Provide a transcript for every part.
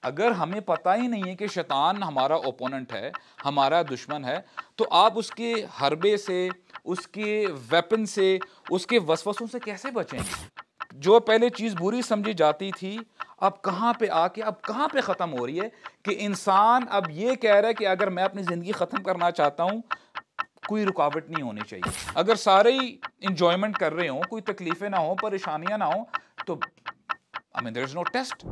اگر ہمیں پتہ ہی نہیں ہے کہ شیطان ہمارا اوپوننٹ ہے، ہمارا دشمن ہے، تو آپ اس کے حربے سے، اس کے ویپن سے، اس کے وسوسوں سے کیسے بچیں گے؟ جو پہلے چیز بری سمجھی جاتی تھی، اب کہاں پہ آ کے، اب کہاں پہ ختم ہو رہی ہے کہ انسان اب یہ کہہ رہا ہے کہ اگر میں اپنی زندگی ختم کرنا چاہتا ہوں، کوئی رکاوٹ نہیں ہونی چاہیے. اگر سارے ہی انجوائمنٹ کر رہے ہوں، کوئی تکلیفیں نہ ہوں، پریشانیاں نہ ہوں، تو there is no test.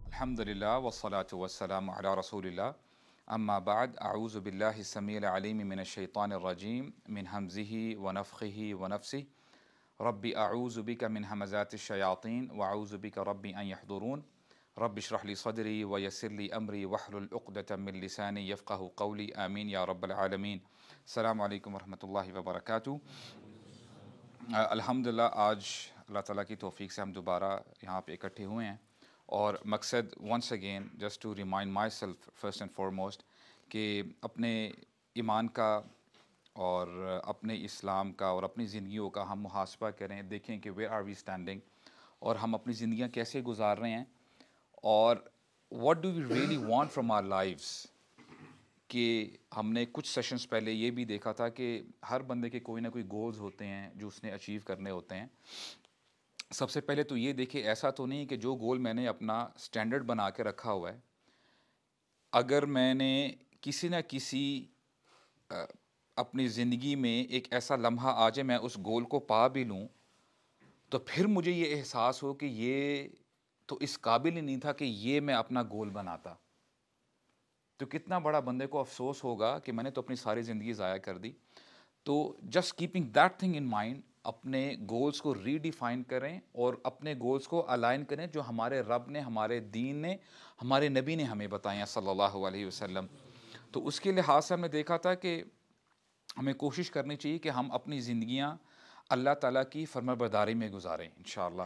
الحمدللہ والصلاة والسلام علی رسول اللہ. اما بعد، اعوذ باللہ السمیع العلیم من الشیطان الرجیم من حمزہ ونفخہ ونفسہ. رب اعوذ بک من همزات الشیاطین واعوذ بک رب ان یحضرون. رب اشرح لی صدری ویسر لی امری واحلل عقدۃ من لسانی یفقہوا قولی. آمین یا رب العالمین. السلام علیکم ورحمۃ اللہ وبرکاتہ. الحمدللہ آج اللہ تعالیٰ کی توفیق سے ہم دوبارہ یہاں پہ اکٹھے ہوئے ہیں، اور مقصد once again just to remind myself first and foremost کہ اپنے ایمان کا اور اپنے اسلام کا اور اپنی زندگیوں کا ہم محاسبہ کریں، دیکھیں کہ ویئر آر وی اسٹینڈنگ، اور ہم اپنی زندگیاں کیسے گزار رہے ہیں، اور what do we really want from our lives. کہ ہم نے کچھ سیشنز پہلے یہ بھی دیکھا تھا کہ ہر بندے کے کوئی نہ کوئی گولز ہوتے ہیں جو اس نے اچیو کرنے ہوتے ہیں. سب سے پہلے تو یہ دیکھیں، ایسا تو نہیں کہ جو گول میں نے اپنا سٹینڈرڈ بنا کے رکھا ہوا ہے، اگر میں نے کسی نہ کسی اپنی زندگی میں ایک ایسا لمحہ آ جائے میں اس گول کو پا بھی لوں، تو پھر مجھے یہ احساس ہو کہ یہ تو اس قابل ہی نہیں تھا کہ یہ میں اپنا گول بناتا، تو کتنا بڑا بندے کو افسوس ہوگا کہ میں نے تو اپنی ساری زندگی ضائع کر دی. تو just keeping that thing in mind, اپنے گولز کو ری ڈیفائن کریں اور اپنے گولز کو الائن کریں جو ہمارے رب نے، ہمارے دین نے، ہمارے نبی نے ہمیں بتائیں ہیں صلی اللہ علیہ وسلم. تو اس کے لحاظ سے ہم نے دیکھا تھا کہ ہمیں کوشش کرنی چاہیے کہ ہم اپنی زندگیاں اللہ تعالیٰ کی فرمانبرداری میں گزاریں انشاءاللہ،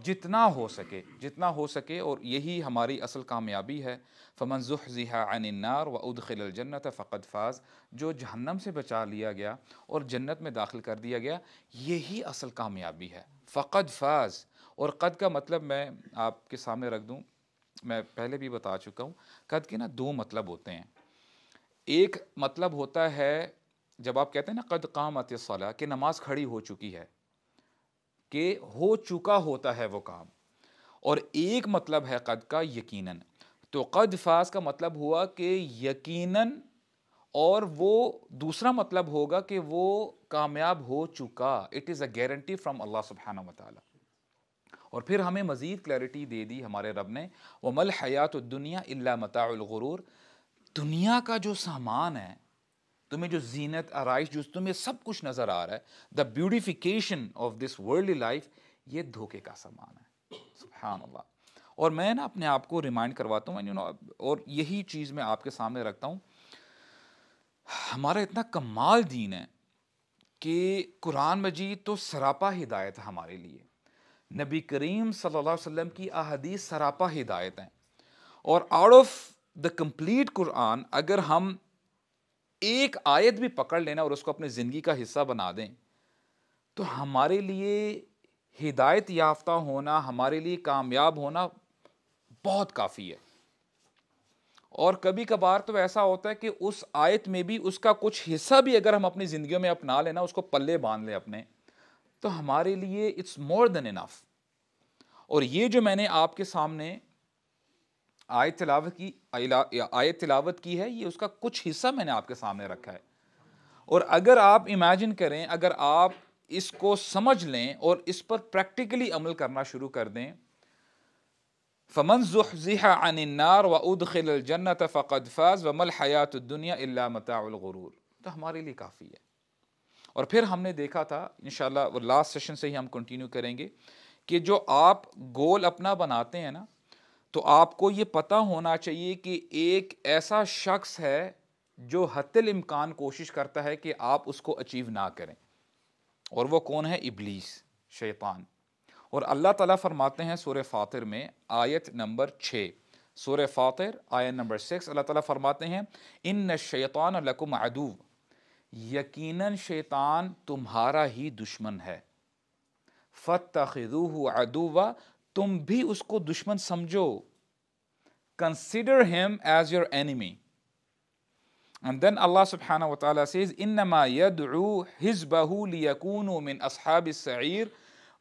جتنا ہو سکے، جتنا ہو سکے. اور یہی ہماری اصل کامیابی ہے. فمن زحزح عن النار وادخل الجنۃ فقد فاز. جو جہنم سے بچا لیا گیا اور جنت میں داخل کر دیا گیا، یہی اصل کامیابی ہے. فقد فاز. اور قد کا مطلب میں آپ کے سامنے رکھ دوں، میں پہلے بھی بتا چکا ہوں. قد کے نا دو مطلب ہوتے ہیں. ایک مطلب ہوتا ہے جب آپ کہتے ہیں نا قد قامت الصلاۃ، کہ نماز کھڑی ہو چکی ہے، کہ ہو چکا ہوتا ہے وہ کام. اور ایک مطلب ہے قد کا یقیناً. تو قد فاز کا مطلب ہوا کہ یقیناً، اور وہ دوسرا مطلب ہوگا کہ وہ کامیاب ہو چکا. It is a guarantee from اللہ سبحانہ و تعالی. اور پھر ہمیں مزید کلیئرٹی دے دی ہمارے رب نے، وَمَا الْحَيَاةُ الدُّنْيَا إِلَّا مَتَاعُ الْغُرُورِ. دنیا کا جو سامان ہے، تمہیں جو زینت آرائش، جو تمہیں سب کچھ نظر آ رہا ہے، the beautification of this worldly life, یہ دھوکے کا سامان ہے. سبحان اللہ. اور میں نا اپنے آپ کو ریمائنڈ کرواتا ہوں، اور یہی چیز میں آپ کے سامنے رکھتا ہوں. ہمارا اتنا کمال دین ہے کہ قرآن مجید تو سراپا ہدایت ہے ہمارے لیے. نبی کریم صلی اللہ علیہ وسلم کی احادیث سراپا ہدایت ہیں. اور آؤٹ آف دا کمپلیٹ قرآن اگر ہم ایک آیت بھی پکڑ لینا اور اس کو اپنی زندگی کا حصہ بنا دیں، تو ہمارے لیے ہدایت یافتہ ہونا، ہمارے لیے کامیاب ہونا بہت کافی ہے. اور کبھی کبھار تو ایسا ہوتا ہے کہ اس آیت میں بھی اس کا کچھ حصہ بھی اگر ہم اپنی زندگیوں میں اپنا لینا، اس کو پلے باندھ لیں اپنے، تو ہمارے لیے اٹس مور دین انف. اور یہ جو میں نے آپ کے سامنے آیت تلاوت کی ہے، یہ اس کا کچھ حصہ میں نے آپ کے سامنے رکھا ہے. اور اگر آپ امیجن کریں، اگر آپ اس کو سمجھ لیں اور اس پر پریکٹیکلی عمل کرنا شروع کر دیں، فمن زحزح عن النار وادخل الجنۃ فقد فاز وما الحیاۃ الدنیا الا متاع الغرور، تو ہمارے لیے کافی ہے. اور پھر ہم نے دیکھا تھا انشاءاللہ، اور لاسٹ سیشن سے ہی ہم کنٹینیو کریں گے، کہ جو آپ گول اپنا بناتے ہیں نا، تو آپ کو یہ پتہ ہونا چاہیے کہ ایک ایسا شخص ہے جو حتی الامکان کوشش کرتا ہے کہ آپ اس کو اچیو نہ کریں. اور وہ کون ہے؟ ابلیس، شیطان. اور اللہ تعالیٰ فرماتے ہیں سورہ فاطر میں آیت نمبر 6، سورہ فاطر آیت نمبر 6، اللہ تعالیٰ فرماتے ہیں ان الشیطان لکم عدو، یقیناً شیطان تمہارا ہی دشمن ہے. فاتخذوہ عدوا، تم بھی اس کو دشمن سمجھو. Consider him as your enemy. And then Allah subhanahu wa ta'ala says, إِنَّمَا يَدْعُو حِزْبَهُ لِيَكُونُوا مِنْ أَصْحَابِ السَّعِيرِ.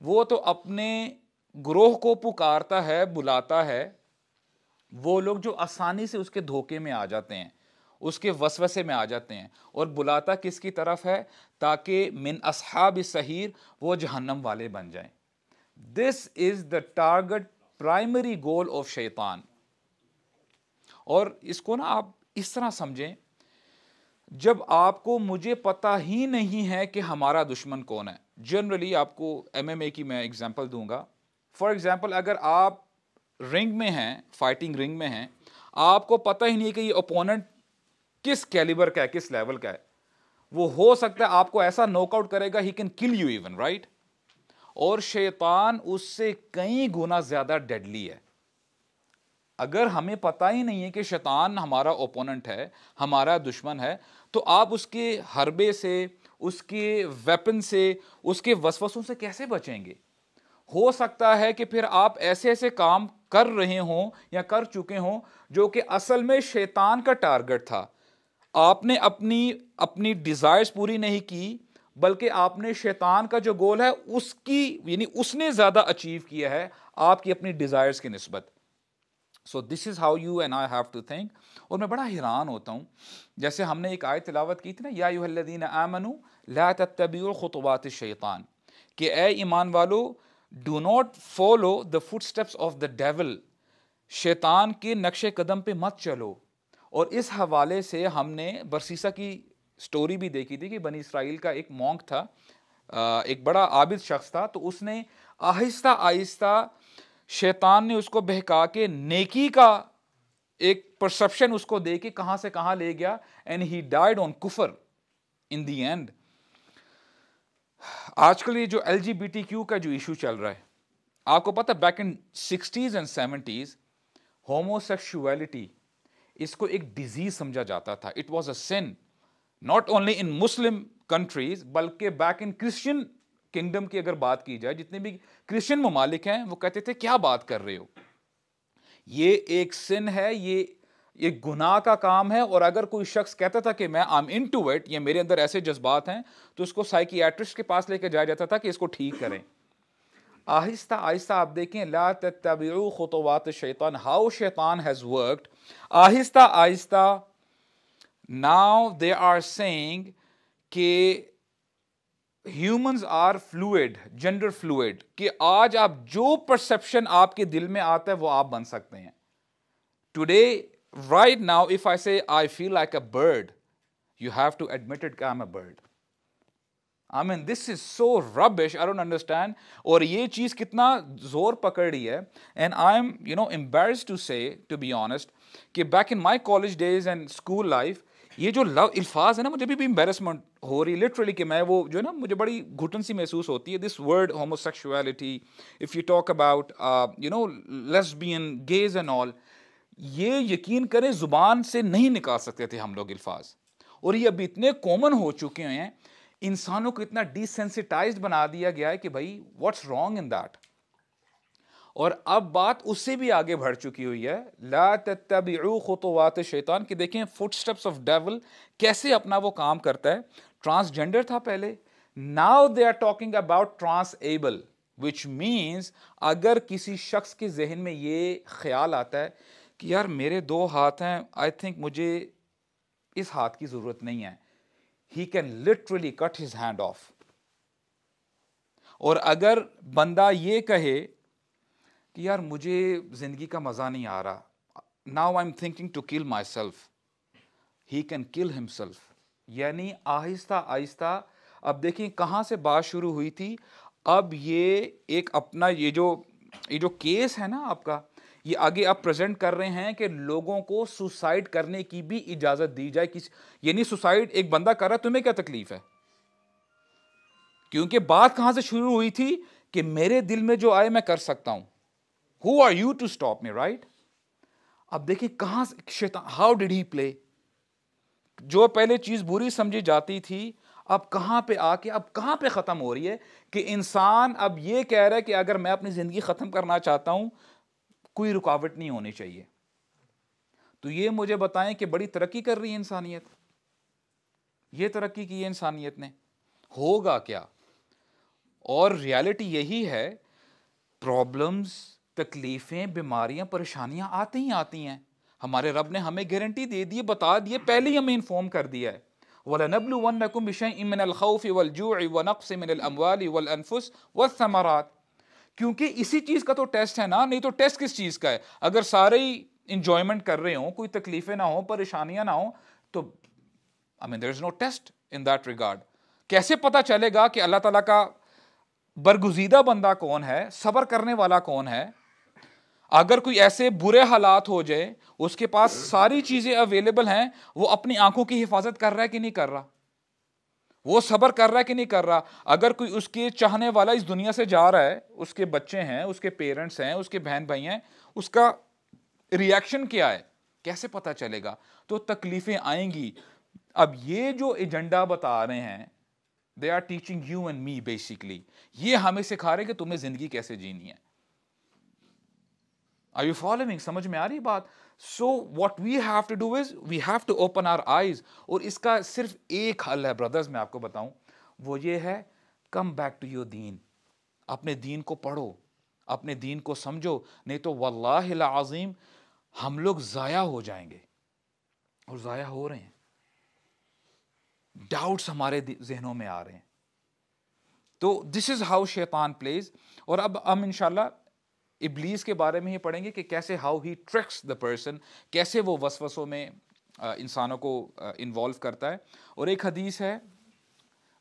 وہ تو اپنے گروہ کو پکارتا ہے, بلاتا ہے, وہ لوگ جو آسانی سے اس کے دھوکے میں آ جاتے ہیں, اس کے وسوسے میں آ جاتے ہیں. اور بلاتا کس کی طرف ہے؟ تاکہ من اصحاب السعیر, وہ جہنم والے بن جائیں. This is the target, primary goal of شیطان. اور اس کو نا آپ اس طرح سمجھیں, جب آپ کو مجھے پتہ ہی نہیں ہے کہ ہمارا دشمن کون ہے. جنرلی آپ کو MMA کی میں اگزامپل دوں گا. فار ایگزامپل, اگر آپ رنگ میں ہیں, فائٹنگ رنگ میں ہیں, آپ کو پتہ ہی نہیں کہ یہ اپوننٹ کس کیلیبر کا ہے, کس لیول کا ہے. وہ ہو سکتا ہے آپ کو ایسا نوک آؤٹ کرے گا, he can kill you even, right. اور شیطان اس سے کئی گنا زیادہ ڈیڈلی ہے. اگر ہمیں پتہ ہی نہیں ہے کہ شیطان ہمارا اوپوننٹ ہے, ہمارا دشمن ہے, تو آپ اس کے حربے سے, اس کے ویپن سے, اس کے وسوسوں سے کیسے بچیں گے؟ ہو سکتا ہے کہ پھر آپ ایسے ایسے کام کر رہے ہوں یا کر چکے ہوں جو کہ اصل میں شیطان کا ٹارگٹ تھا. آپ نے اپنی ڈیزائرز پوری نہیں کی, بلکہ آپ نے شیطان کا جو گول ہے اس کی, یعنی اس نے زیادہ اچیو کیا ہے آپ کی اپنی ڈیزائرز کی نسبت. So this is how you and I have to think. اور میں بڑا حیران ہوتا ہوں, جیسے ہم نے ایک آیت تلاوت کی تھی نا, یا ایھا الذین آمنوا لا تتبعوا خطوات الشیطان, کہ اے ایمان والو, do not follow the footsteps of the devil, شیطان کے نقش قدم پہ مت چلو. اور اس حوالے سے ہم نے برسیسا کی سٹوری بھی دیکھی تھی کہ بنی اسرائیل کا ایک مونک تھا, ایک بڑا عابد شخص تھا, تو اس نے آہستہ آہستہ شیطان نے اس کو بہکا کے نیکی کا ایک پرسپشن اس کو دے کے کہاں سے کہاں لے گیا, اینڈ ہی ڈائیڈ آن کفر ان دی اینڈ. آج کل یہ جو LGBTQ کا جو ایشو چل رہا ہے, آپ کو پتہ back in 60s and 70s ہوموسیکشولیٹی, اس کو ایک ڈیزیز سمجھا جاتا تھا. It was a sin, not only in Muslim countries, بلکہ بیک ان کرسچن کنگڈم کی اگر بات کی جائے, جتنے بھی کرسچن ممالک ہیں وہ کہتے تھے کیا بات کر رہے ہو, یہ ایک سن ہے, یہ گناہ کا کام ہے. اور اگر کوئی شخص کہتا تھا کہ میں I'm into it, یہ میرے اندر ایسے جذبات ہیں, تو اس کو سائیکیاٹرسٹ کے پاس لے کے جایا جاتا تھا کہ اس کو ٹھیک کریں. آہستہ آہستہ آپ دیکھیں, لا تتبعوا خطوات الشیطان, ہاؤ شیطان ہیز ورکڈ. آہستہ آہستہ now they are saying کہ humans are fluid, gender fluid, کہ آج آپ جو پرسپشن آپ کے دل میں آتا ہے وہ آپ بن سکتے ہیں. Today right now if I say I feel like a bird, you have to admit it کہ I am a bird. I mean this is so rubbish, I don't understand. اور یہ چیز کتنا زور پکڑ رہی ہے, and I'm embarrassed to say, to be honest, کہ back in my college days and school life, یہ جو الفاظ ہے نا, مجھے بھی embarrassment ہو رہی لٹرلی, کہ میں وہ جو ہے نا مجھے بڑی گھٹن سی محسوس ہوتی ہے. This word homosexuality, if you talk about lesbian, gays and all, یہ یقین کریں زبان سے نہیں نکال سکتے تھے ہم لوگ الفاظ, اور یہ ابھی اتنے کامن ہو چکے ہیں, انسانوں کو اتنا ڈیسینسٹائزڈ بنا دیا گیا ہے کہ بھائی واٹس رانگ ان دیٹ. اور اب بات اس سے بھی آگے بڑھ چکی ہوئی ہے, لا تتبعوا خطوات الشیطان, کہ دیکھیں فٹ سٹیپس آف ڈیول کیسے اپنا وہ کام کرتا ہے. ٹرانسجینڈر تھا پہلے, now they are talking about trans able, which means اگر کسی شخص کے ذہن میں یہ خیال آتا ہے کہ یار میرے 2 ہاتھ ہیں, آئی تھنک مجھے اس ہاتھ کی ضرورت نہیں ہے, he can literally cut his hand off. اور اگر بندہ یہ کہے کہ یار مجھے زندگی کا مزہ نہیں آ رہا, now I'm thinking to kill myself, he can kill himself. یعنی آہستہ آہستہ اب دیکھیں کہاں سے بات شروع ہوئی تھی, اب یہ ایک اپنا یہ جو کیس ہے نا آپ کا, یہ آگے آپ پریزنٹ کر رہے ہیں کہ لوگوں کو سوسائڈ کرنے کی بھی اجازت دی جائے. یعنی سوسائڈ ایک بندہ کر رہا ہے, تمہیں کیا تکلیف ہے؟ کیونکہ بات کہاں سے شروع ہوئی تھی کہ میرے دل میں جو آئے میں کر سکتا ہوں. Who are you to stop me, right? اب دیکھیں کہاں سے شیطان, how did he play? جو پہلے چیز بری سمجھی جاتی تھی, اب کہاں پہ آ کے اب کہاں پہ ختم ہو رہی ہے کہ انسان اب یہ کہہ رہا ہے کہ اگر میں اپنی زندگی ختم کرنا چاہتا ہوں کوئی رکاوٹ نہیں ہونی چاہیے. تو یہ مجھے بتائیں کہ بڑی ترقی کر رہی ہے انسانیت, یہ ترقی کی ہے انسانیت نے, ہوگا کیا؟ اور ریالٹی یہی ہے, پرابلمز, تکلیفیں, بیماریاں, پریشانیاں آتی ہی آتی ہیں. ہمارے رب نے ہمیں گارنٹی دے دی, بتا دیے, پہلے ہی ہمیں انفارم کر دیا ہے. وَلَنَبْلُوَنَّكُمْ بِشَيْءٍ مِّنَ الْخَوْفِ وَالْجُوعِ وَنَقْصٍ مِّنَ الْأَمْوَالِ وَالْأَنفُسِ وَالثَّمَرَاتِ. کیونکہ اسی چیز کا تو ٹیسٹ ہے نا, نہیں تو ٹیسٹ کس چیز کا ہے؟ اگر سارے ہی انجوائمنٹ کر رہے ہوں, کوئی تکلیفیں نہ ہوں, پریشانیاں نہ ہوں, تو there is no test in that regard. کیسے پتا چلے گا کہ اللہ تعالیٰ کا برگزیدہ بندہ کون ہے, صبر کرنے والا کون ہے؟ اگر کوئی ایسے برے حالات ہو جائے, اس کے پاس ساری چیزیں اویلیبل ہیں, وہ اپنی آنکھوں کی حفاظت کر رہا ہے کہ نہیں کر رہا؟ وہ صبر کر رہا ہے کہ نہیں کر رہا؟ اگر کوئی اس کے چاہنے والا اس دنیا سے جا رہا ہے, اس کے بچے ہیں, اس کے پیرنٹس ہیں, اس کے بہن بھائی ہیں, اس کا ریاکشن کیا ہے, کیسے پتا چلے گا؟ تو تکلیفیں آئیں گی. اب یہ جو ایجنڈا بتا رہے ہیں, they are teaching you and me basically, یہ ہمیں سکھا رہے کہ تمہیں زندگی کیسے جینی ہے. Are you following? سمجھ میں آ رہی بات؟ So what we have to do is we have to open our eyes. اور اس کا صرف ایک حل ہے بردرز, میں آپ کو بتاؤں, وہ یہ ہے come back to your دین. اپنے دین کو پڑھو, اپنے دین کو سمجھو, نہیں تو واللہ العظیم ہم لوگ ضائع ہو جائیں گے, اور ضائع ہو رہے ہیں. ڈاؤٹس ہمارے ذہنوں میں آ رہے ہیں. تو دس از ہاؤ شیطان پلیز. اور اب ہم انشاءاللہ ابلیس کے بارے میں ہی پڑھیں گے کہ کیسے how he tricks the person, کیسے وہ وسوسوں میں انسانوں کو انوالو کرتا ہے. اور ایک حدیث ہے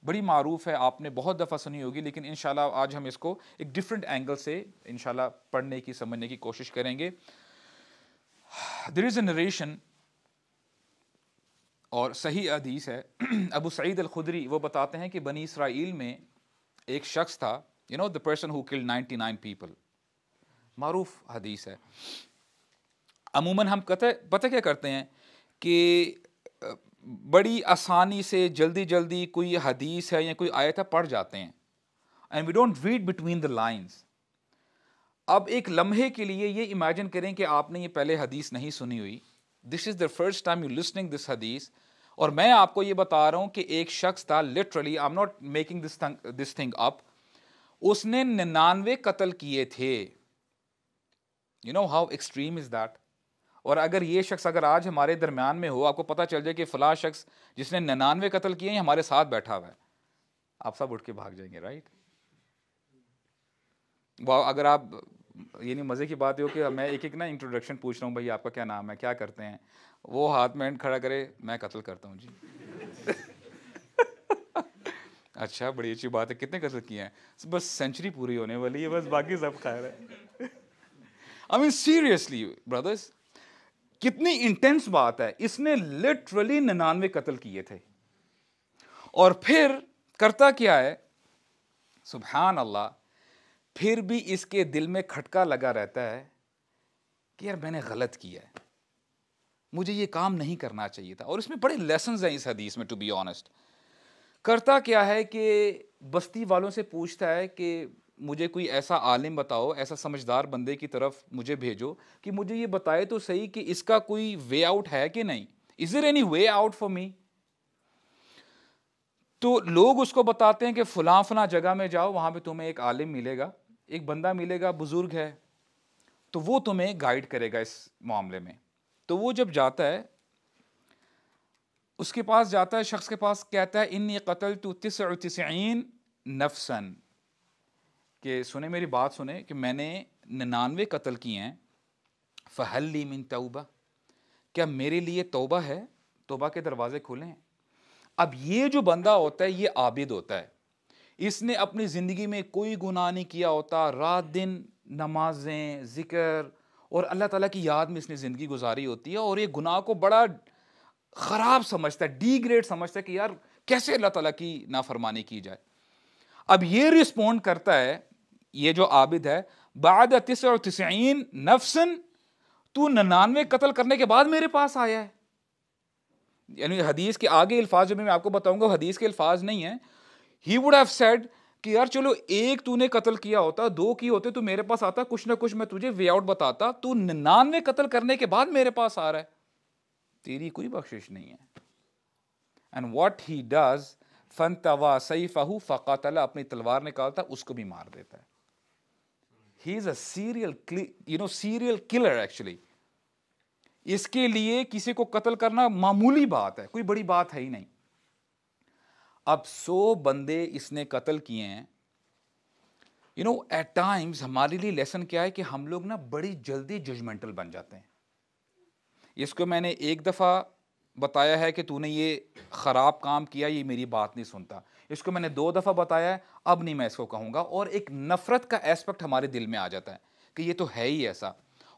بڑی معروف ہے, آپ نے بہت دفعہ سنی ہوگی, لیکن انشاءاللہ آج ہم اس کو ایک ڈفرینٹ اینگل سے انشاءاللہ پڑھنے کی, سمجھنے کی کوشش کریں گے. دیر از اے نریشن, اور صحیح حدیث ہے, ابو سعید الخدری وہ بتاتے ہیں کہ بنی اسرائیل میں ایک شخص تھا, the person who killed 99 people. معروف حدیث ہے. عموماً ہم پتہ کیا کرتے ہیں کہ بڑی آسانی سے جلدی جلدی کوئی حدیث ہے یا کوئی آیت ہے پڑھ جاتے ہیں, and we don't read between the lines. اب ایک لمحے کے لیے یہ امیجن کریں کہ آپ نے یہ پہلے حدیث نہیں سنی ہوئی, this is the first time you listening this حدیث, اور میں آپ کو یہ بتا رہا ہوں کہ ایک شخص تھا, literally I am not making this thing up, اس نے 99 قتل کیے تھے. You know how extreme is that. اور اگر یہ شخص اگر آج ہمارے درمیان میں ہو, آپ کو پتا چل جائے کہ فلاں شخص جس نے 99 قتل کیے ہیں ہمارے ساتھ بیٹھا ہوا ہے, آپ سب اٹھ کے بھاگ جائیں گے, رائٹ؟ اگر آپ, یعنی مزے کی بات یہ ہو کہ میں ایک ایک نا انٹروڈکشن پوچھ رہا ہوں, بھائی آپ کا کیا نام ہے, کیا کرتے ہیں, وہ ہاتھ میں کھڑا کرے, میں قتل کرتا ہوں جی. اچھا, بڑی اچھی بات ہے, کتنے قتل کیے ہیں؟ بس سینچری پوری ہونے والی ہے, بس باقی سب خیر ہے. I mean seriously brothers, کتنی انٹینس بات ہے. اس نے لٹرلی 99 قتل کیے تھے, اور پھر کرتا کیا ہے, سبحان اللہ, پھر بھی اس کے دل میں کھٹکا لگا رہتا ہے کہ یار میں نے غلط کیا ہے, مجھے یہ کام نہیں کرنا چاہیے تھا. اور اس میں بڑے لیسنز ہیں اس حدیث میں, ٹو بی آنیسٹ. کرتا کیا ہے کہ بستی والوں سے پوچھتا ہے کہ مجھے کوئی ایسا عالم بتاؤ, ایسا سمجھدار بندے کی طرف مجھے بھیجو کہ مجھے یہ بتائے تو صحیح کہ اس کا کوئی وے آؤٹ ہے کہ نہیں, is there any way out for me. تو لوگ اس کو بتاتے ہیں کہ فلاں فلاں جگہ میں جاؤ, وہاں پہ تمہیں ایک عالم ملے گا, ایک بندہ ملے گا, بزرگ ہے, تو وہ تمہیں گائیڈ کرے گا اس معاملے میں. تو وہ جب جاتا ہے, اس کے پاس جاتا ہے, شخص کے پاس, کہتا ہے انی قتلت 99 نفسا, کہ سنیں میری بات سنیں کہ میں نے 99 قتل کیے ہیں, فہل لی من توبہ, کیا میرے لیے توبہ ہے, توبہ کے دروازے کھلے ہیں. اب یہ جو بندہ ہوتا ہے یہ عابد ہوتا ہے, اس نے اپنی زندگی میں کوئی گناہ نہیں کیا ہوتا, رات دن نمازیں, ذکر اور اللہ تعالیٰ کی یاد میں اس نے زندگی گزاری ہوتی ہے, اور یہ گناہ کو بڑا خراب سمجھتا ہے, ڈی گریڈ سمجھتا ہے کہ یار کیسے اللہ تعالیٰ کی نافرمانی کی جائے. اب یہ رسپونڈ کرتا ہے, یہ جو عابد ہے, بعد 99 نفسن, تو 99 قتل کرنے کے بعد میرے پاس آیا ہے. یعنی حدیث کے آگے الفاظ جو میں آپ کو بتاؤں گا حدیث کے الفاظ نہیں ہیں. ہی وڈ ہیو سیڈ کہ یار چلو ایک تو نے قتل کیا ہوتا, 2 کی ہوتے, تو میرے پاس آتا, کچھ نہ کچھ میں تجھے وے آؤٹ بتاتا. تو 99 قتل کرنے کے بعد میرے پاس آ رہا ہے, تیری کوئی بخشش نہیں ہے. And what he does فانتوا Saifa فقاتل, اپنی تلوار نکالتا, اس کو بھی مار دیتا ہے. ہی از اے سیریل کلر ایکچولی. اس کے لیے کسی کو قتل کرنا معمولی بات ہے, کوئی بڑی بات ہے ہی نہیں. اب 100 بندے اس نے قتل کیے ہیں. ایٹ ٹائمز ہمارے لیے لیسن کیا ہے کہ ہم لوگ نا بڑی جلدی ججمنٹل بن جاتے ہیں. اس کو میں نے ایک دفعہ بتایا ہے کہ تو نے یہ خراب کام کیا, یہ میری بات نہیں سنتا. اس کو میں نے 2 دفعہ بتایا ہے, اب نہیں میں اس کو کہوں گا. اور ایک نفرت کا ایسپیکٹ ہمارے دل میں آ جاتا ہے کہ یہ تو ہے ہی ایسا.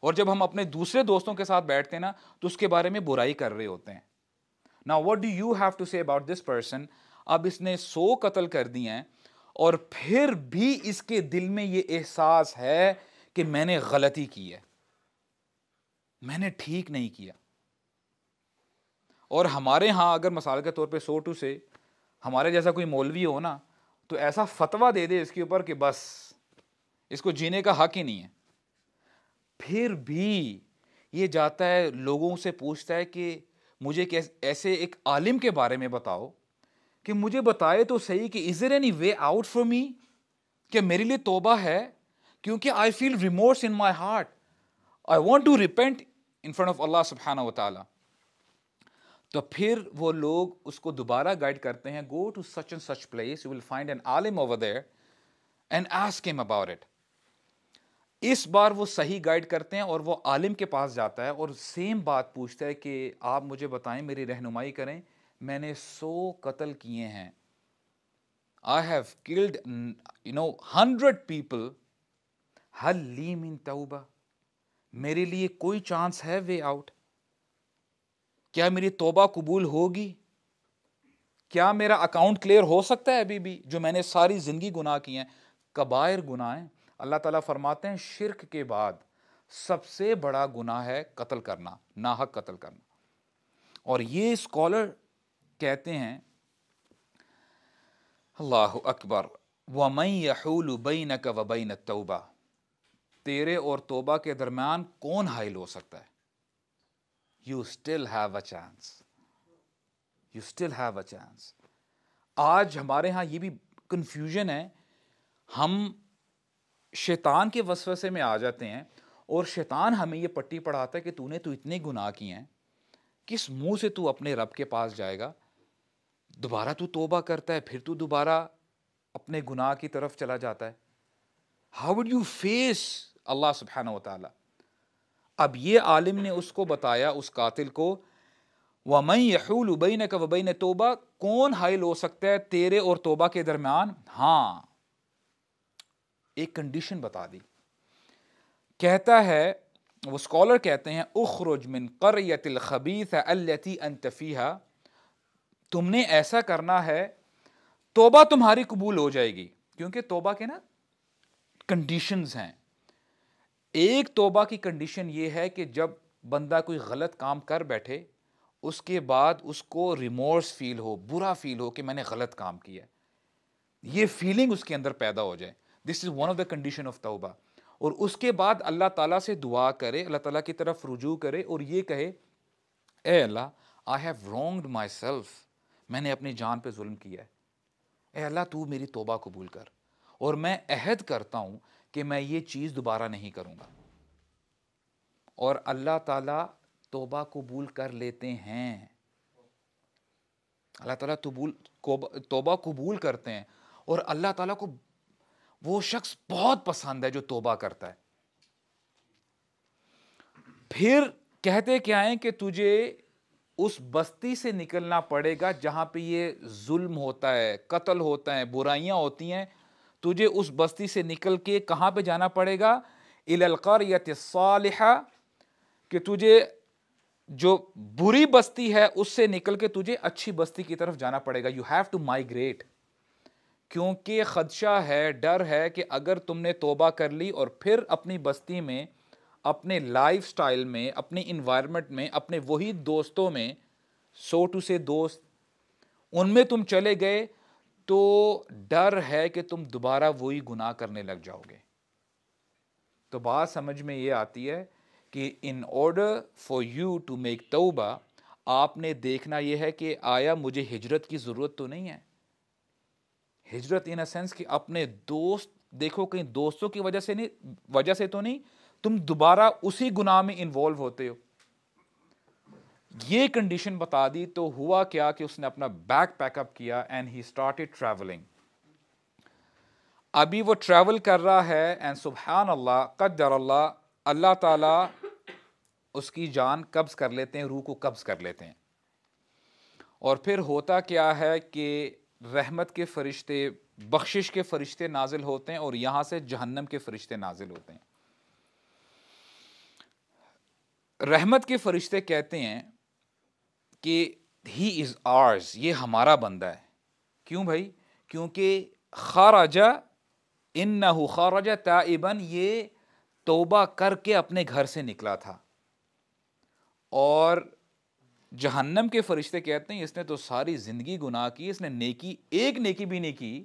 اور جب ہم اپنے دوسرے دوستوں کے ساتھ بیٹھتے ہیں نا, تو اس کے بارے میں برائی کر رہے ہوتے ہیں. Now what do you have to say about this person? اب اس نے 100 قتل کر دیے ہیں, اور پھر بھی اس کے دل میں یہ احساس ہے کہ میں نے غلطی کی ہے, میں نے ٹھیک نہیں کیا. اور ہمارے ہاں اگر مثال کے طور پہ 100 سے ہمارے جیسا کوئی مولوی ہو نا, تو ایسا فتویٰ دے دے اس کے اوپر کہ بس اس کو جینے کا حق ہی نہیں ہے. پھر بھی یہ جاتا ہے لوگوں سے پوچھتا ہے کہ مجھے ایسے ایک عالم کے بارے میں بتاؤ کہ مجھے بتائے تو صحیح کہ is there any way out for me, کہ میرے لیے توبہ ہے, کیونکہ I feel remorse in my heart, I want to repent in front of اللہ سبحانہ و تعالی. تو پھر وہ لوگ اس کو دوبارہ گائیڈ کرتے ہیں, go to such and such place, you will find an عالم over there and ask him about it. اس بار وہ صحیح گائیڈ کرتے ہیں, اور وہ عالم کے پاس جاتا ہے اور سیم بات پوچھتا ہے کہ آپ مجھے بتائیں, میری رہنمائی کریں, میں نے 100 قتل کیے ہیں, I have killed 100 people, ہل لی من توبہ, میرے لیے کوئی چانس ہے وے آؤٹ؟ کیا میری توبہ قبول ہوگی؟ کیا میرا اکاؤنٹ کلیئر ہو سکتا ہے ابھی بھی, جو میں نے ساری زندگی گناہ کیے ہیں, کبائر گناہ ہیں. اللہ تعالیٰ فرماتے ہیں شرک کے بعد سب سے بڑا گناہ ہے قتل کرنا, ناحق قتل کرنا. اور یہ اسکالر کہتے ہیں اللہ اکبر, وَمَن يَحُولُ بَيْنَكَ وَبَيْنَ التَّوْبَةِ, تیرے اور توبہ کے درمیان کون حائل ہو سکتا ہے؟ You still have a chance. You still have a chance. آج ہمارے ہاں یہ بھی کنفیوژن ہے, ہم شیطان کے وسوسے میں آ جاتے ہیں, اور شیطان ہمیں یہ پٹی پڑھاتا ہے کہ تو اتنے گناہ کیے ہیں, کس منہ سے تو اپنے رب کے پاس جائے گا؟ دوبارہ تو توبہ کرتا ہے, پھر تو دوبارہ اپنے گناہ کی طرف چلا جاتا ہے. How would you face اللہ سبحانہ و تعالی؟ اب یہ عالم نے اس کو بتایا, اس قاتل کو, وَمَن يَحُولُ بَيْنَكَ وَبَيْنَ توبہ, کون حائل ہو سکتا ہے تیرے اور توبہ کے درمیان؟ ہاں, ایک کنڈیشن بتا دی. کہتا ہے وہ اسکالر کہتے ہیں, اخرج من قریۃ الخبیث التی انت فیہا, تم نے ایسا کرنا ہے توبہ تمہاری قبول ہو جائے گی. کیونکہ توبہ کے نا کنڈیشنز ہیں. ایک توبہ کی کنڈیشن یہ ہے کہ جب بندہ کوئی غلط کام کر بیٹھے, اس کے بعد اس کو ریمورس فیل ہو, برا فیل ہو کہ میں نے غلط کام کیا, یہ فیلنگ اس کے اندر پیدا ہو جائے. This is one of the condition of توبہ. اور اس کے بعد اللہ تعالیٰ سے دعا کرے, اللہ تعالیٰ کی طرف رجوع کرے, اور یہ کہے اے اللہ, آئی ہیو رونگڈ مائی سیلف, میں نے اپنی جان پہ ظلم کیا ہے, اے اللہ تو میری توبہ قبول کر, اور میں عہد کرتا ہوں کہ میں یہ چیز دوبارہ نہیں کروں گا. اور اللہ تعالیٰ توبہ قبول کر لیتے ہیں, اللہ تعالیٰ توبہ قبول کرتے ہیں, اور اللہ تعالیٰ کو وہ شخص بہت پسند ہے جو توبہ کرتا ہے. پھر کہتے کیا ہیں کہ تجھے اس بستی سے نکلنا پڑے گا جہاں پہ یہ ظلم ہوتا ہے, قتل ہوتا ہے, برائیاں ہوتی ہیں. تجھے اس بستی سے نکل کے کہاں پہ جانا پڑے گا؟ الی القریۃ الصالحہ, کہ تجھے جو بری بستی ہے اس سے نکل کے تجھے اچھی بستی کی طرف جانا پڑے گا. یو ہیو ٹو مائیگریٹ, کیونکہ خدشہ ہے, ڈر ہے کہ اگر تم نے توبہ کر لی اور پھر اپنی بستی میں, اپنے لائف سٹائل میں, اپنے انوائرمنٹ میں, اپنے وہی دوستوں میں سو ٹو سے دوست، ان میں تم چلے گئے تو ڈر ہے کہ تم دوبارہ وہی گناہ کرنے لگ جاؤ گے. تو بات سمجھ میں یہ آتی ہے کہ in order for you to make توبہ، آپ نے دیکھنا یہ ہے کہ آیا مجھے ہجرت کی ضرورت تو نہیں ہے. ہجرت ان اے سینس کہ اپنے دوست دیکھو، کہیں دوستوں کی وجہ سے تو نہیں تم دوبارہ اسی گناہ میں انوالو ہوتے ہو. یہ کنڈیشن بتا دی تو ہوا کیا کہ اس نے اپنا بیگ پیک اپ کیا اینڈ ہی اسٹارٹڈ ٹریولنگ. ابھی وہ ٹریول کر رہا ہے اینڈ سبحان اللہ قدر اللہ، اللہ تعالیٰ اس کی جان قبض کر لیتے ہیں، روح کو قبض کر لیتے ہیں. اور پھر ہوتا کیا ہے کہ رحمت کے فرشتے، بخشش کے فرشتے نازل ہوتے ہیں اور یہاں سے جہنم کے فرشتے نازل ہوتے ہیں. رحمت کے فرشتے کہتے ہیں کہ ہی از آرز، یہ ہمارا بندہ ہے. کیوں بھائی؟ کیونکہ خرج انہ خرج تائبا، یہ توبہ کر کے اپنے گھر سے نکلا تھا. اور جہنم کے فرشتے کہتے ہیں اس نے تو ساری زندگی گناہ کی، اس نے نیکی ایک نیکی بھی نہیں کی.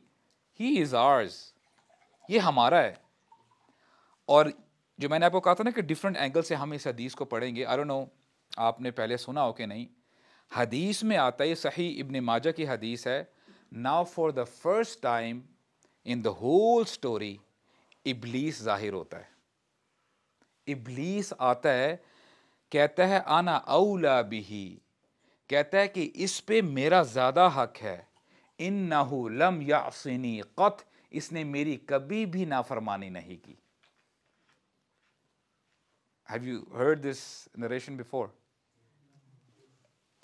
ہی از آرز، یہ ہمارا ہے. اور جو میں نے آپ کو کہا تھا نا کہ ڈفرنٹ اینگل سے ہم اس حدیث کو پڑھیں گے. آئی ڈونٹ نو آپ نے پہلے سنا ہو کہ نہیں. حدیث میں آتا ہے، صحیح ابن ماجہ کی حدیث ہے، now for the first time in the whole story ابلیس ظاہر ہوتا ہے. ابلیس آتا ہے، کہتا ہے انا اولا بہی، کہتا ہے کہ اس پہ میرا زیادہ حق ہے. انہ لم یعصنی قط، اس نے میری کبھی بھی نافرمانی نہیں کی. Have you heard this narration before?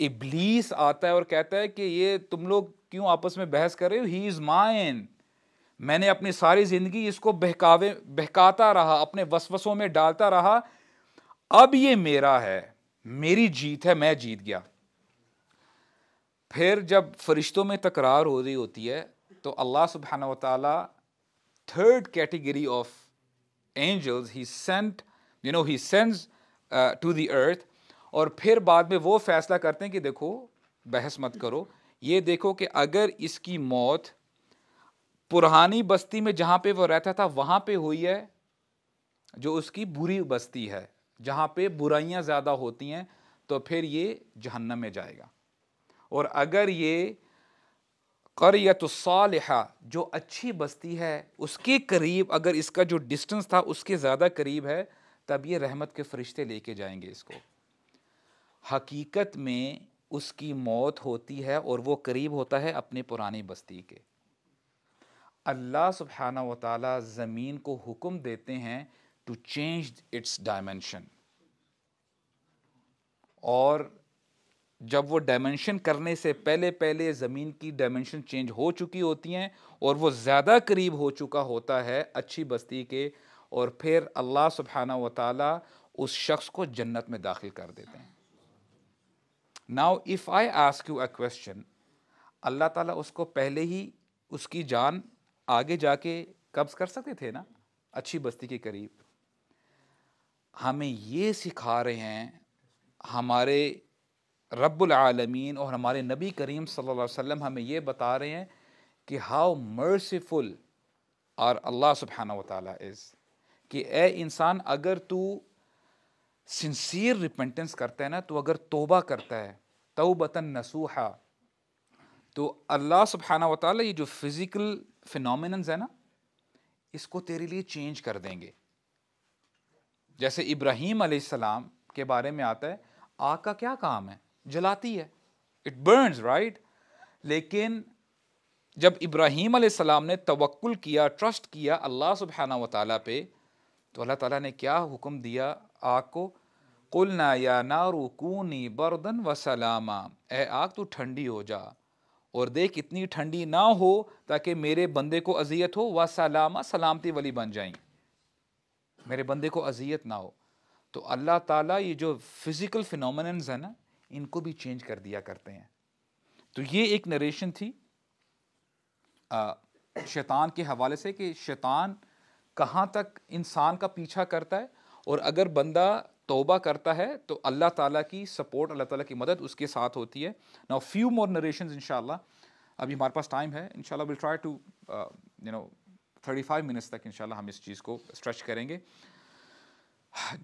ابلیس آتا ہے اور کہتا ہے کہ یہ تم لوگ کیوں آپس میں بحث کر رہے ہو، ہی از مائن. میں نے اپنی ساری زندگی اس کو بہکاتا رہا، اپنے وسوسوں میں ڈالتا رہا، اب یہ میرا ہے، میری جیت ہے، میں جیت گیا. پھر جب فرشتوں میں تکرار ہو رہی ہوتی ہے تو اللہ سبحانہ و تعالی third category of angels he sends to the earth. اور پھر بعد میں وہ فیصلہ کرتے ہیں کہ دیکھو بحث مت کرو، یہ دیکھو کہ اگر اس کی موت پرانی بستی میں جہاں پہ وہ رہتا تھا وہاں پہ ہوئی ہے، جو اس کی بری بستی ہے جہاں پہ برائیاں زیادہ ہوتی ہیں، تو پھر یہ جہنم میں جائے گا. اور اگر یہ قریۃ الصالحہ، جو اچھی بستی ہے، اس کے قریب اگر اس کا جو ڈسٹنس تھا اس کے زیادہ قریب ہے، تب یہ رحمت کے فرشتے لے کے جائیں گے اس کو. حقیقت میں اس کی موت ہوتی ہے اور وہ قریب ہوتا ہے اپنی پرانی بستی کے. اللہ سبحانہ و تعالی زمین کو حکم دیتے ہیں ٹو چینج اٹس ڈائمینشن. اور جب وہ ڈائمینشن کرنے سے پہلے زمین کی ڈائمینشن چینج ہو چکی ہوتی ہیں اور وہ زیادہ قریب ہو چکا ہوتا ہے اچھی بستی کے، اور پھر اللہ سبحانہ و تعالی اس شخص کو جنت میں داخل کر دیتے ہیں. Now if I ask you a question، اللہ تعالیٰ اس کو پہلے ہی اس کی جان آگے جا کے قبض کر سکتے تھے نا اچھی بستی کے قریب. ہمیں یہ سکھا رہے ہیں ہمارے رب العالمین اور ہمارے نبی کریم صلی اللہ علیہ وسلم، ہمیں یہ بتا رہے ہیں کہ ہاؤ مرسیفل اور اللہ سبحانہ و تعالیٰ از، کہ اے انسان اگر تو سنسیئر ریپنٹنس کرتا ہے نا، تو اگر توبہ کرتا ہے توبۃ نصوحا، تو اللہ سبحانہ و تعالیٰ یہ جو فزیکل فینومیننز ہے نا، اس کو تیرے لیے چینج کر دیں گے. جیسے ابراہیم علیہ السلام کے بارے میں آتا ہے، آگ کا کیا کام ہے؟ جلاتی ہے، اٹ برنز رائٹ. لیکن جب ابراہیم علیہ السلام نے توکل کیا، ٹرسٹ کیا اللہ سبحانہ و تعالیٰ پہ، تو اللہ تعالیٰ نے کیا حکم دیا آگ کو؟ قلنا یا نار کونی بردن وسلاما، اے آگ تو ٹھنڈی ہو جا، اور دیکھ اتنی ٹھنڈی نہ ہو تاکہ میرے بندے کو اذیت ہو، وسلاما سلامتی والی بن جائیں، میرے بندے کو اذیت نہ ہو. تو اللہ تعالیٰ یہ جو فزیکل فینومیننز ہیں نا، ان کو بھی چینج کر دیا کرتے ہیں. تو یہ ایک نریشن تھی شیطان کے حوالے سے کہ شیطان کہاں تک انسان کا پیچھا کرتا ہے، اور اگر بندہ توبہ کرتا ہے تو اللہ تعالیٰ کی سپورٹ، اللہ تعالیٰ کی مدد اس کے ساتھ ہوتی ہے. ناؤ فیو مور نریشنز انشاءاللہ. ابھی ہمارے پاس ٹائم ہے انشاءاللہ، we'll try to 35 منٹس تک انشاءاللہ ہم اس چیز کو اسٹریچ کریں گے.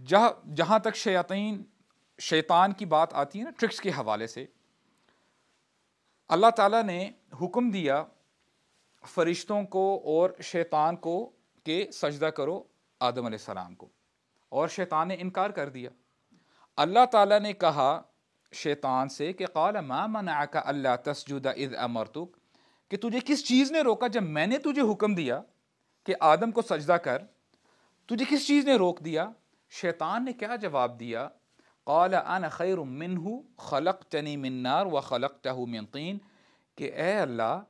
جہاں تک شیطان کی بات آتی ہے نا، ٹرکس کے حوالے سے، اللہ تعالیٰ نے حکم دیا فرشتوں کو اور شیطان کو کہ سجدہ کرو آدم علیہ السلام کو، اور شیطان نے انکار کر دیا. اللہ تعالیٰ نے کہا شیطان سے کہ قال ما منعک الا تسجد اذ امرتک، کہ تجھے کس چیز نے روکا جب میں نے تجھے حکم دیا کہ آدم کو سجدہ کر، تجھے کس چیز نے روک دیا؟ شیطان نے کیا جواب دیا؟ قال انا خیر منہ خلقتنی من نار وخلقتہ من طین، کہ اے اللہ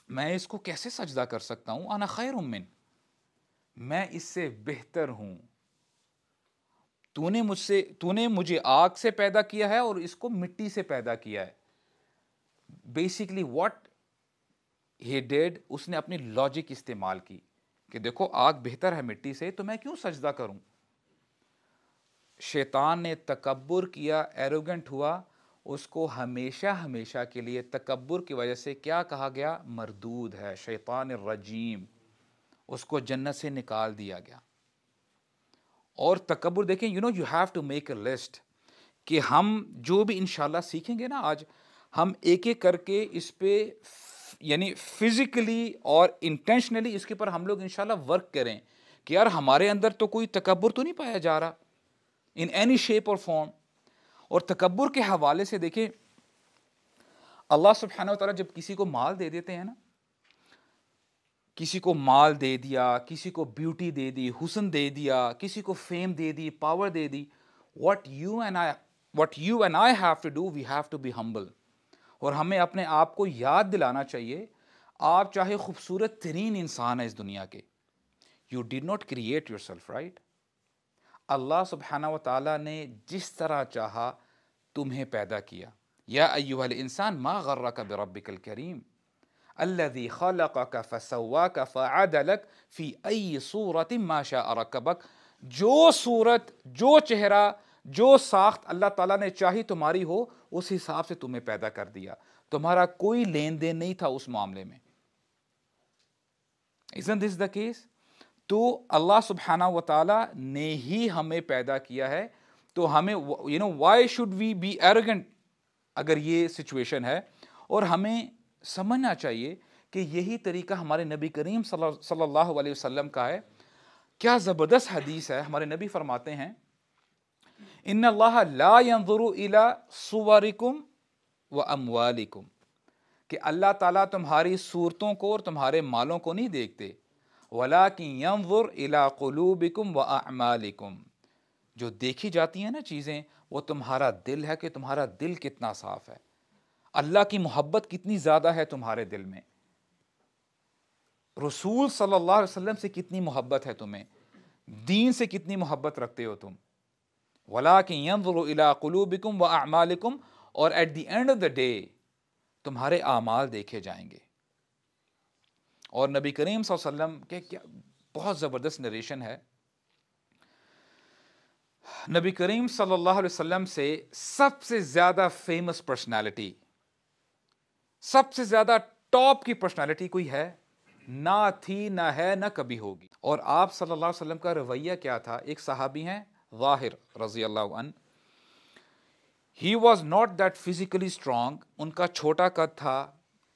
میں اس کو کیسے سجدہ کر سکتا ہوں؟ انا خیر من، میں اس سے بہتر ہوں. تو نے مجھے آگ سے پیدا کیا ہے اور اس کو مٹی سے پیدا کیا ہے. بیسیکلی واٹ ہی ڈیڈ، اس نے اپنی لاجک استعمال کی کہ دیکھو آگ بہتر ہے مٹی سے، تو میں کیوں سجدہ کروں؟ شیطان نے تکبر کیا، ایروگنٹ ہوا. اس کو ہمیشہ کے لیے تکبر کی وجہ سے کیا کہا گیا؟ مردود ہے، شیطان الرجیم. اس کو جنت سے نکال دیا گیا. اور تکبر دیکھیں، you have to make a list کہ ہم جو بھی انشاءاللہ سیکھیں گے نا آج، ہم ایک ایک کر کے اس پہ یعنی فزیکلی اور انٹینشنلی اس کے پر ہم لوگ انشاءاللہ ورک کریں کہ یار ہمارے اندر تو کوئی تکبر تو نہیں پایا جا رہا ان اینی شیپ اور فارم. اور تکبر کے حوالے سے دیکھیں، اللہ سبحانہ و تعالیٰ جب کسی کو مال دے دیتے ہیں نا، کسی کو مال دے دیا، کسی کو بیوٹی دے دی، حسن دے دیا، کسی کو fame they the, power they the, what you and I have to do, we have to be humble. اور ہمیں اپنے آپ کو یاد دلانا چاہیے، آپ چاہے خوبصورت ترین انسان ہے اس دنیا کے، you did not create yourself, right? اللہ سبحانہ و تعالیٰ نے جس طرح چاہا تمہیں پیدا کیا. یا ایھا الانسان ما غرک بربک الکریم الذی خلقک فسواک فعدلک فی ای صورت ما شاء رکبک. جو صورت، جو چہرہ، جو ساخت اللہ تعالیٰ نے چاہی تمہاری ہو، اس حساب سے تمہیں پیدا کر دیا. تمہارا کوئی لین دین نہیں تھا اس معاملے میں. Isn't this the case? تو اللہ سبحانہ و تعالیٰ نے ہی ہمیں پیدا کیا ہے. تو ہمیں why should we be arrogant اگر یہ سچویشن ہے؟ اور ہمیں سمجھنا چاہیے کہ یہی طریقہ ہمارے نبی کریم صلی اللہ علیہ وسلم کا ہے. کیا زبردست حدیث ہے. ہمارے نبی فرماتے ہیں ان اللہ لا ينظر الى صورکم واموالکم، کہ اللہ تعالیٰ تمہاری صورتوں کو اور تمہارے مالوں کو نہیں دیکھتے، ولیکن ينظر الى قلوبکم واعمالکم. جو دیکھی جاتی ہیں نا چیزیں، وہ تمہارا دل ہے کہ تمہارا دل کتنا صاف ہے، اللہ کی محبت کتنی زیادہ ہے تمہارے دل میں، رسول صلی اللہ علیہ وسلم سے کتنی محبت ہے تمہیں، دین سے کتنی محبت رکھتے ہو تم. وَلَٰكِن يَنظُرُ إِلَىٰ قُلُوبِكُمْ وَأَعْمَالِكُمْ. اور at the end of the day تمہارے اعمال دیکھے جائیں گے. اور نبی کریم صلی اللہ علیہ وسلم کے کیا بہت زبردست نریشن ہے. نبی کریم صلی اللہ علیہ وسلم سے سب سے زیادہ فیمس پرسنالٹی، سب سے زیادہ ٹاپ کی پرسنالٹی کوئی ہے؟ نہ تھی، نہ ہے، نہ کبھی ہوگی. اور آپ صلی اللہ علیہ وسلم کا رویہ کیا تھا؟ ایک صحابی ہیں ظاہر رضی اللہ عنہ. He was not that physically strong. ان کا چھوٹا قد تھا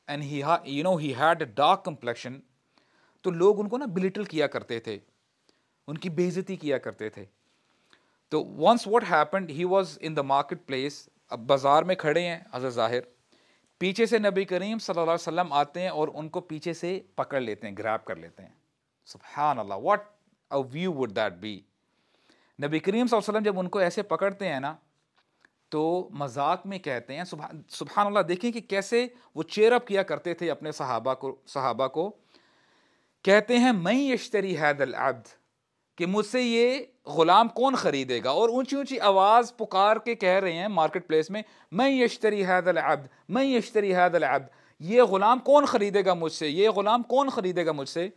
and he had a dark complexion. تو لوگ ان کو نا بلیٹل کیا کرتے تھے، ان کی بے عزتی کیا کرتے تھے. تو once what happened, he was in the market place. اب بازار میں کھڑے ہیں حضرت ظاہر، پیچھے سے نبی کریم صلی اللہ علیہ وسلم آتے ہیں اور ان کو پیچھے سے پکڑ لیتے ہیں، گریب کر لیتے ہیں. سبحان اللہ، what a view would that be. نبی کریم صلی اللہ علیہ وسلم جب ان کو ایسے پکڑتے ہیں نا تو مذاق میں کہتے ہیں، سبحان اللہ، دیکھیں کہ کیسے وہ چیئر اپ کیا کرتے تھے اپنے صحابہ کو. کہتے ہیں میں یشتری ھذا العبد، کہ مجھ سے یہ غلام کون خریدے گا. اور اونچی اونچی آواز پکار کے کہہ رہے ہیں مارکیٹ پلیس میں، میں یشتری ھذا العبد، میں یشتری ھذا العبد. یہ غلام کون خریدے گا مجھ سے، یہ غلام کون خریدے گا مجھ سے.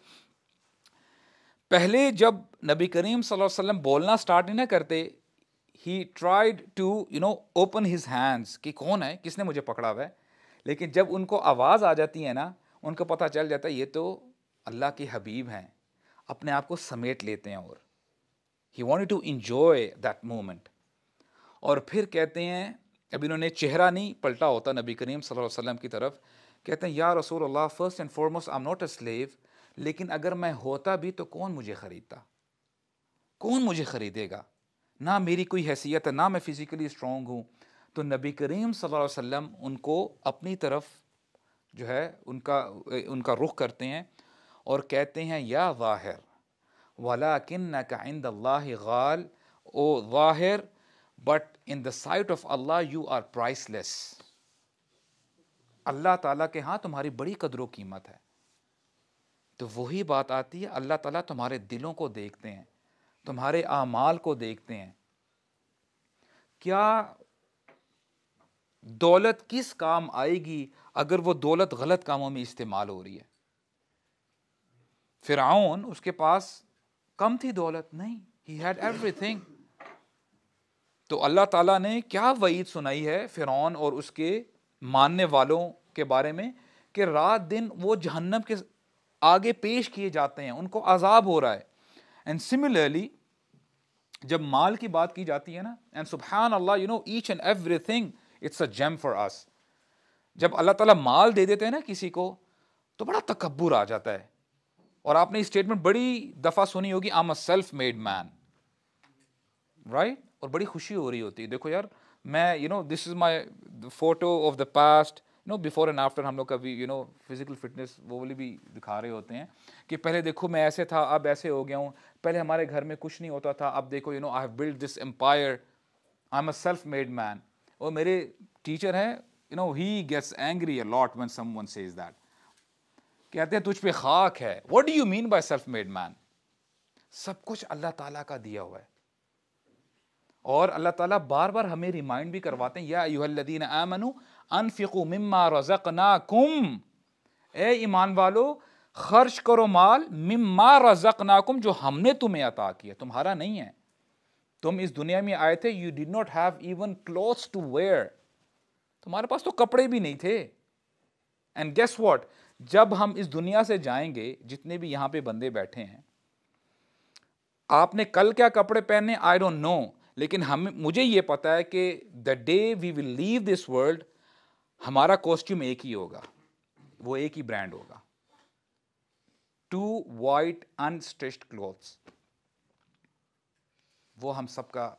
پہلے جب نبی کریم صلی اللہ علیہ وسلم بولنا سٹارٹ نہیں نہ کرتے، he tried to open his hands کہ کون ہے, کس نے مجھے پکڑا ہوا ہے, لیکن جب ان کو آواز آ جاتی ہے نا, ان کو پتہ چل جاتا ہے یہ تو اللہ کے حبیب ہیں, اپنے آپ کو سمیٹ لیتے ہیں. اور he wanted to enjoy that moment. اور پھر کہتے ہیں, اب انہوں نے چہرہ نہیں پلٹا ہوتا نبی کریم صلی اللہ علیہ وسلم کی طرف, کہتے ہیں یا رسول اللہ, first and foremost I am not a slave, لیکن اگر میں ہوتا بھی تو کون مجھے خریدتا, کون مجھے خریدے گا, نہ میری کوئی حیثیت ہے, نہ میں فزیکلی اسٹرانگ ہوں. تو نبی کریم صلی اللہ علیہ وسلم ان کو اپنی طرف جو ہے ان کا رخ کرتے ہیں اور کہتے ہیں یا ظاہر وَلَكِنَّكَ عِنْدَ اللَّهِ غال, او ظاہر, but in the sight of Allah you are priceless. Allah تعالیٰ کے ہاں تمہاری بڑی قدر و قیمت ہے. تو وہی بات آتی ہے, اللہ تعالیٰ تمہارے دلوں کو دیکھتے ہیں, تمہارے اعمال کو دیکھتے ہیں. کیا دولت کس کام آئے گی اگر وہ دولت غلط کاموں میں استعمال ہو رہی ہے؟ فرعون, اس کے پاس کم تھی دولت نہیں, he had everything. تو اللہ تعالیٰ نے کیا وعید سنائی ہے فرعون اور اس کے ماننے والوں کے بارے میں, کہ رات دن وہ جہنم کے آگے پیش کیے جاتے ہیں, ان کو عذاب ہو رہا ہے. اینڈ سملرلی جب مال کی بات کی جاتی ہے نا, اینڈ سبحان اللہ, each and everything it's a gem for us. جب اللہ تعالیٰ مال دے دیتے ہیں نا کسی کو, تو بڑا تکبر آ جاتا ہے. اور آپ نے اسٹیٹمنٹ بڑی دفعہ سنی ہوگی, I am a self made man, right, اور بڑی خوشی ہو رہی ہوتی ہے. دیکھو یار, میں this is my photo of the past, before and after. ہم لوگ کبھی فزیکل فٹنس وہ والی بھی دکھا رہے ہوتے ہیں کہ پہلے دیکھو میں ایسے تھا, اب ایسے ہو گیا ہوں, پہلے ہمارے گھر میں کچھ نہیں ہوتا تھا, اب دیکھو I have build this empire, I am a self made man. اور میرے ٹیچر ہیں, he gets angry a lot when someone says that. کہتے ہیں تجھ پہ خاک ہے. What do you mean by self made man? سب کچھ اللہ تعالیٰ کا دیا ہوا ہے. اور اللہ تعالیٰ بار بار ہمیں ریمائنڈ بھی کرواتے ہیں, یا ایھا الذین آمنوا انفقوا مما رزقناکم, اے ایمان والو خرچ کرو مال, مما رزقناکم, جو ہم نے تمہیں عطا کیا, تمہارا نہیں ہے. تم اس دنیا میں آئے تھے, you did not have even clothes to wear, تمہارے پاس تو کپڑے بھی نہیں تھے. And guess what, جب ہم اس دنیا سے جائیں گے, جتنے بھی یہاں پہ بندے بیٹھے ہیں, آپ نے کل کیا کپڑے پہنے I don't know, لیکن مجھے یہ پتا ہے کہ the day we will leave this world, ہمارا کوسٹیوم ایک ہی ہوگا, وہ ایک ہی برانڈ ہوگا, 2 white unstitched clothes. وہ ہم سب کا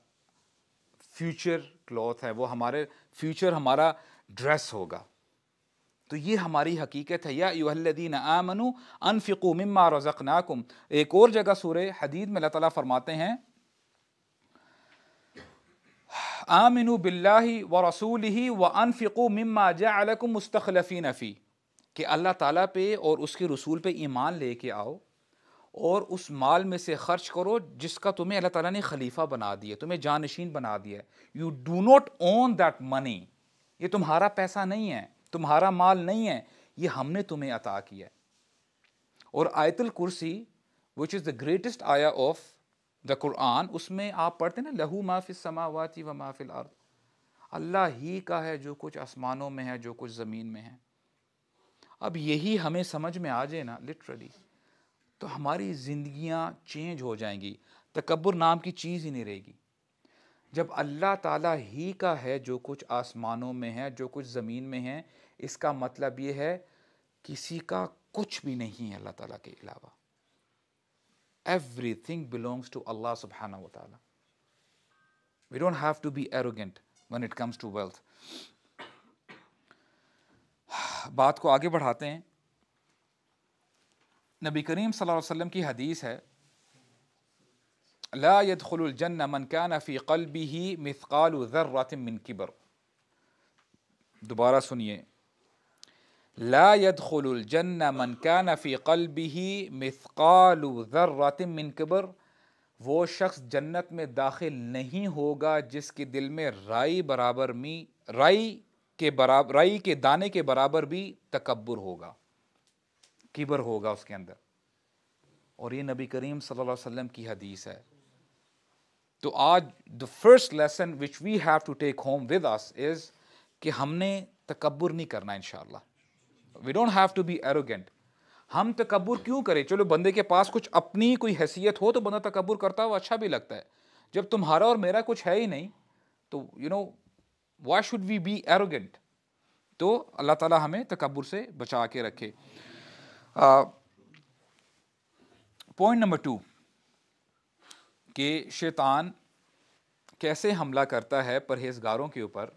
فیوچر کلوتھ ہے, وہ ہمارے فیوچر ہمارا ڈریس ہوگا. تو یہ ہماری حقیقت ہے. یا ایھا الذین آمنوا انفقوا مما رزقناکم. ایک اور جگہ سورہ حدید میں اللہ تعالیٰ فرماتے ہیں, آمنوا باللہ ورسولہ وانفقوا مما جعلکم مستخلفین فی, کہ اللہ تعالیٰ پہ اور اس کے رسول پہ ایمان لے کے آؤ اور اس مال میں سے خرچ کرو جس کا تمہیں اللہ تعالیٰ نے خلیفہ بنا دیا, تمہیں جانشین بنا دیا. You do not own that money, یہ تمہارا پیسہ نہیں ہے, تمہارا مال نہیں ہے, یہ ہم نے تمہیں عطا کیا ہے. اور آیت الکرسی which is the greatest آیا of the قرآن, اس میں آپ پڑھتے ہیں نا, لہو ما فی السماوات و ما فی الارض, اللہ ہی کا ہے جو کچھ آسمانوں میں ہے, جو کچھ زمین میں ہے. اب یہی ہمیں سمجھ میں آ جائے نا لٹرلی, تو ہماری زندگیاں چینج ہو جائیں گی, تکبر نام کی چیز ہی نہیں رہے گی. جب اللہ تعالیٰ ہی کا ہے جو کچھ آسمانوں میں ہے, جو کچھ زمین میں ہے, اس کا مطلب یہ ہے کسی کا کچھ بھی نہیں ہے اللہ تعالیٰ کے علاوہ. Everything belongs to Allah subhanahu wa ta'ala. We don't have to be arrogant when it comes to wealth. بات کو آگے بڑھاتے ہیں. نبی کریم صلی اللہ علیہ وسلم کی حدیث ہے, لا يدخل الجنہ من كان في قلبه مثقال ذرة من کبر. دوبارہ سنیے, لا يدخل الجنہ من كان في قلبه مثقال ذرة من کبر. وہ شخص جنت میں داخل نہیں ہوگا جس کے دل میں رائی کے دانے کے برابر بھی تکبر ہوگا, کبر ہوگا اس کے اندر. اور یہ نبی کریم صلی اللہ علیہ وسلم کی حدیث ہے. تو آج the first lesson which we have to take home with us is کہ ہم نے تکبر نہیں کرنا انشاءاللہ. We don't have to be arrogant. ہم تکبر کیوں کریں؟ چلو بندے کے پاس کچھ اپنی کوئی حیثیت ہو تو بندہ تکبر کرتا ہے، وہ اچھا بھی لگتا ہے. جب تمہارا اور میرا کچھ ہے ہی نہیں تو why should we be arrogant؟ تو اللہ تعالیٰ ہمیں تکبر سے بچا کے رکھے. پوائنٹ نمبر 2 کہ شیطان کیسے حملہ کرتا ہے پرہیزگاروں کے اوپر.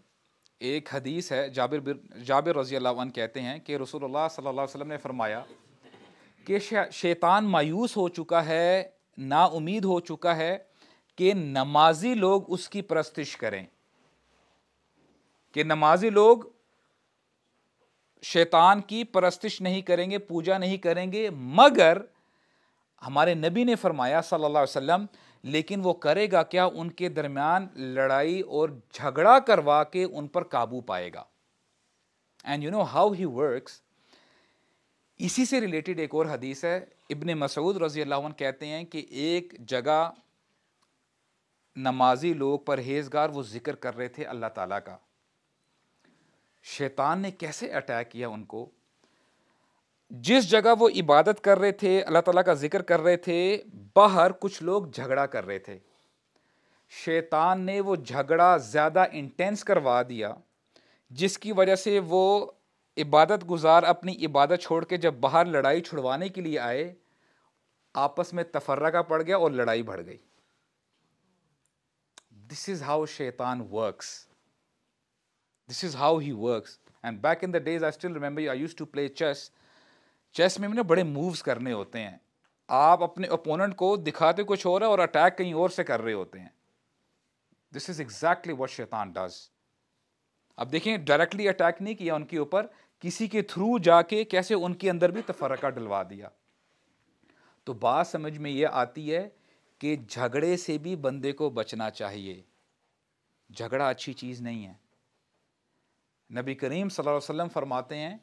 ایک حدیث ہے، جابر رضی اللہ عنہ کہتے ہیں کہ رسول اللہ صلی اللہ علیہ وسلم نے فرمایا کہ شیطان مایوس ہو چکا ہے، نا امید ہو چکا ہے کہ نمازی لوگ اس کی پرستش کریں، کہ نمازی لوگ شیطان کی پرستش نہیں کریں گے، پوجا نہیں کریں گے، مگر ہمارے نبی نے فرمایا صلی اللہ علیہ وسلم لیکن وہ کرے گا کیا؟ ان کے درمیان لڑائی اور جھگڑا کروا کے ان پر قابو پائے گا. And you know how he works. اسی سے ریلیٹڈ ایک اور حدیث ہے، ابن مسعود رضی اللہ عنہ کہتے ہیں کہ ایک جگہ نمازی لوگ پرہیزگار وہ ذکر کر رہے تھے اللہ تعالیٰ کا. شیطان نے کیسے اٹیک کیا ان کو؟ جس جگہ وہ عبادت کر رہے تھے، اللہ تعالیٰ کا ذکر کر رہے تھے، باہر کچھ لوگ جھگڑا کر رہے تھے. شیطان نے وہ جھگڑا زیادہ انٹینس کروا دیا، جس کی وجہ سے وہ عبادت گزار اپنی عبادت چھوڑ کے جب باہر لڑائی چھڑوانے کے لیے آئے، آپس میں تفرقہ پڑ گیا اور لڑائی بڑھ گئی. This is how شیطان works. This is how he works. And back in the days, I still remember I used to play chess. Chess میں نے بڑے مووز کرنے ہوتے ہیں. آپ اپنے اپوننٹ کو دکھاتے کچھ اور ہے اور اٹیک کہیں اور سے کر رہے ہوتے ہیں. دس از ایگزیکٹلی واٹ شیطان ڈز. اب دیکھیں ڈائریکٹلی اٹیک نہیں کیا ان کے اوپر، کسی کے تھرو جا کے کیسے ان کے اندر بھی تفرقہ ڈلوا دیا. تو بات سمجھ میں یہ آتی ہے کہ جھگڑے سے بھی بندے کو بچنا چاہیے. جھگڑا اچھی چیز نہیں ہے. نبی کریم صلی اللہ علیہ وسلم فرماتے ہیں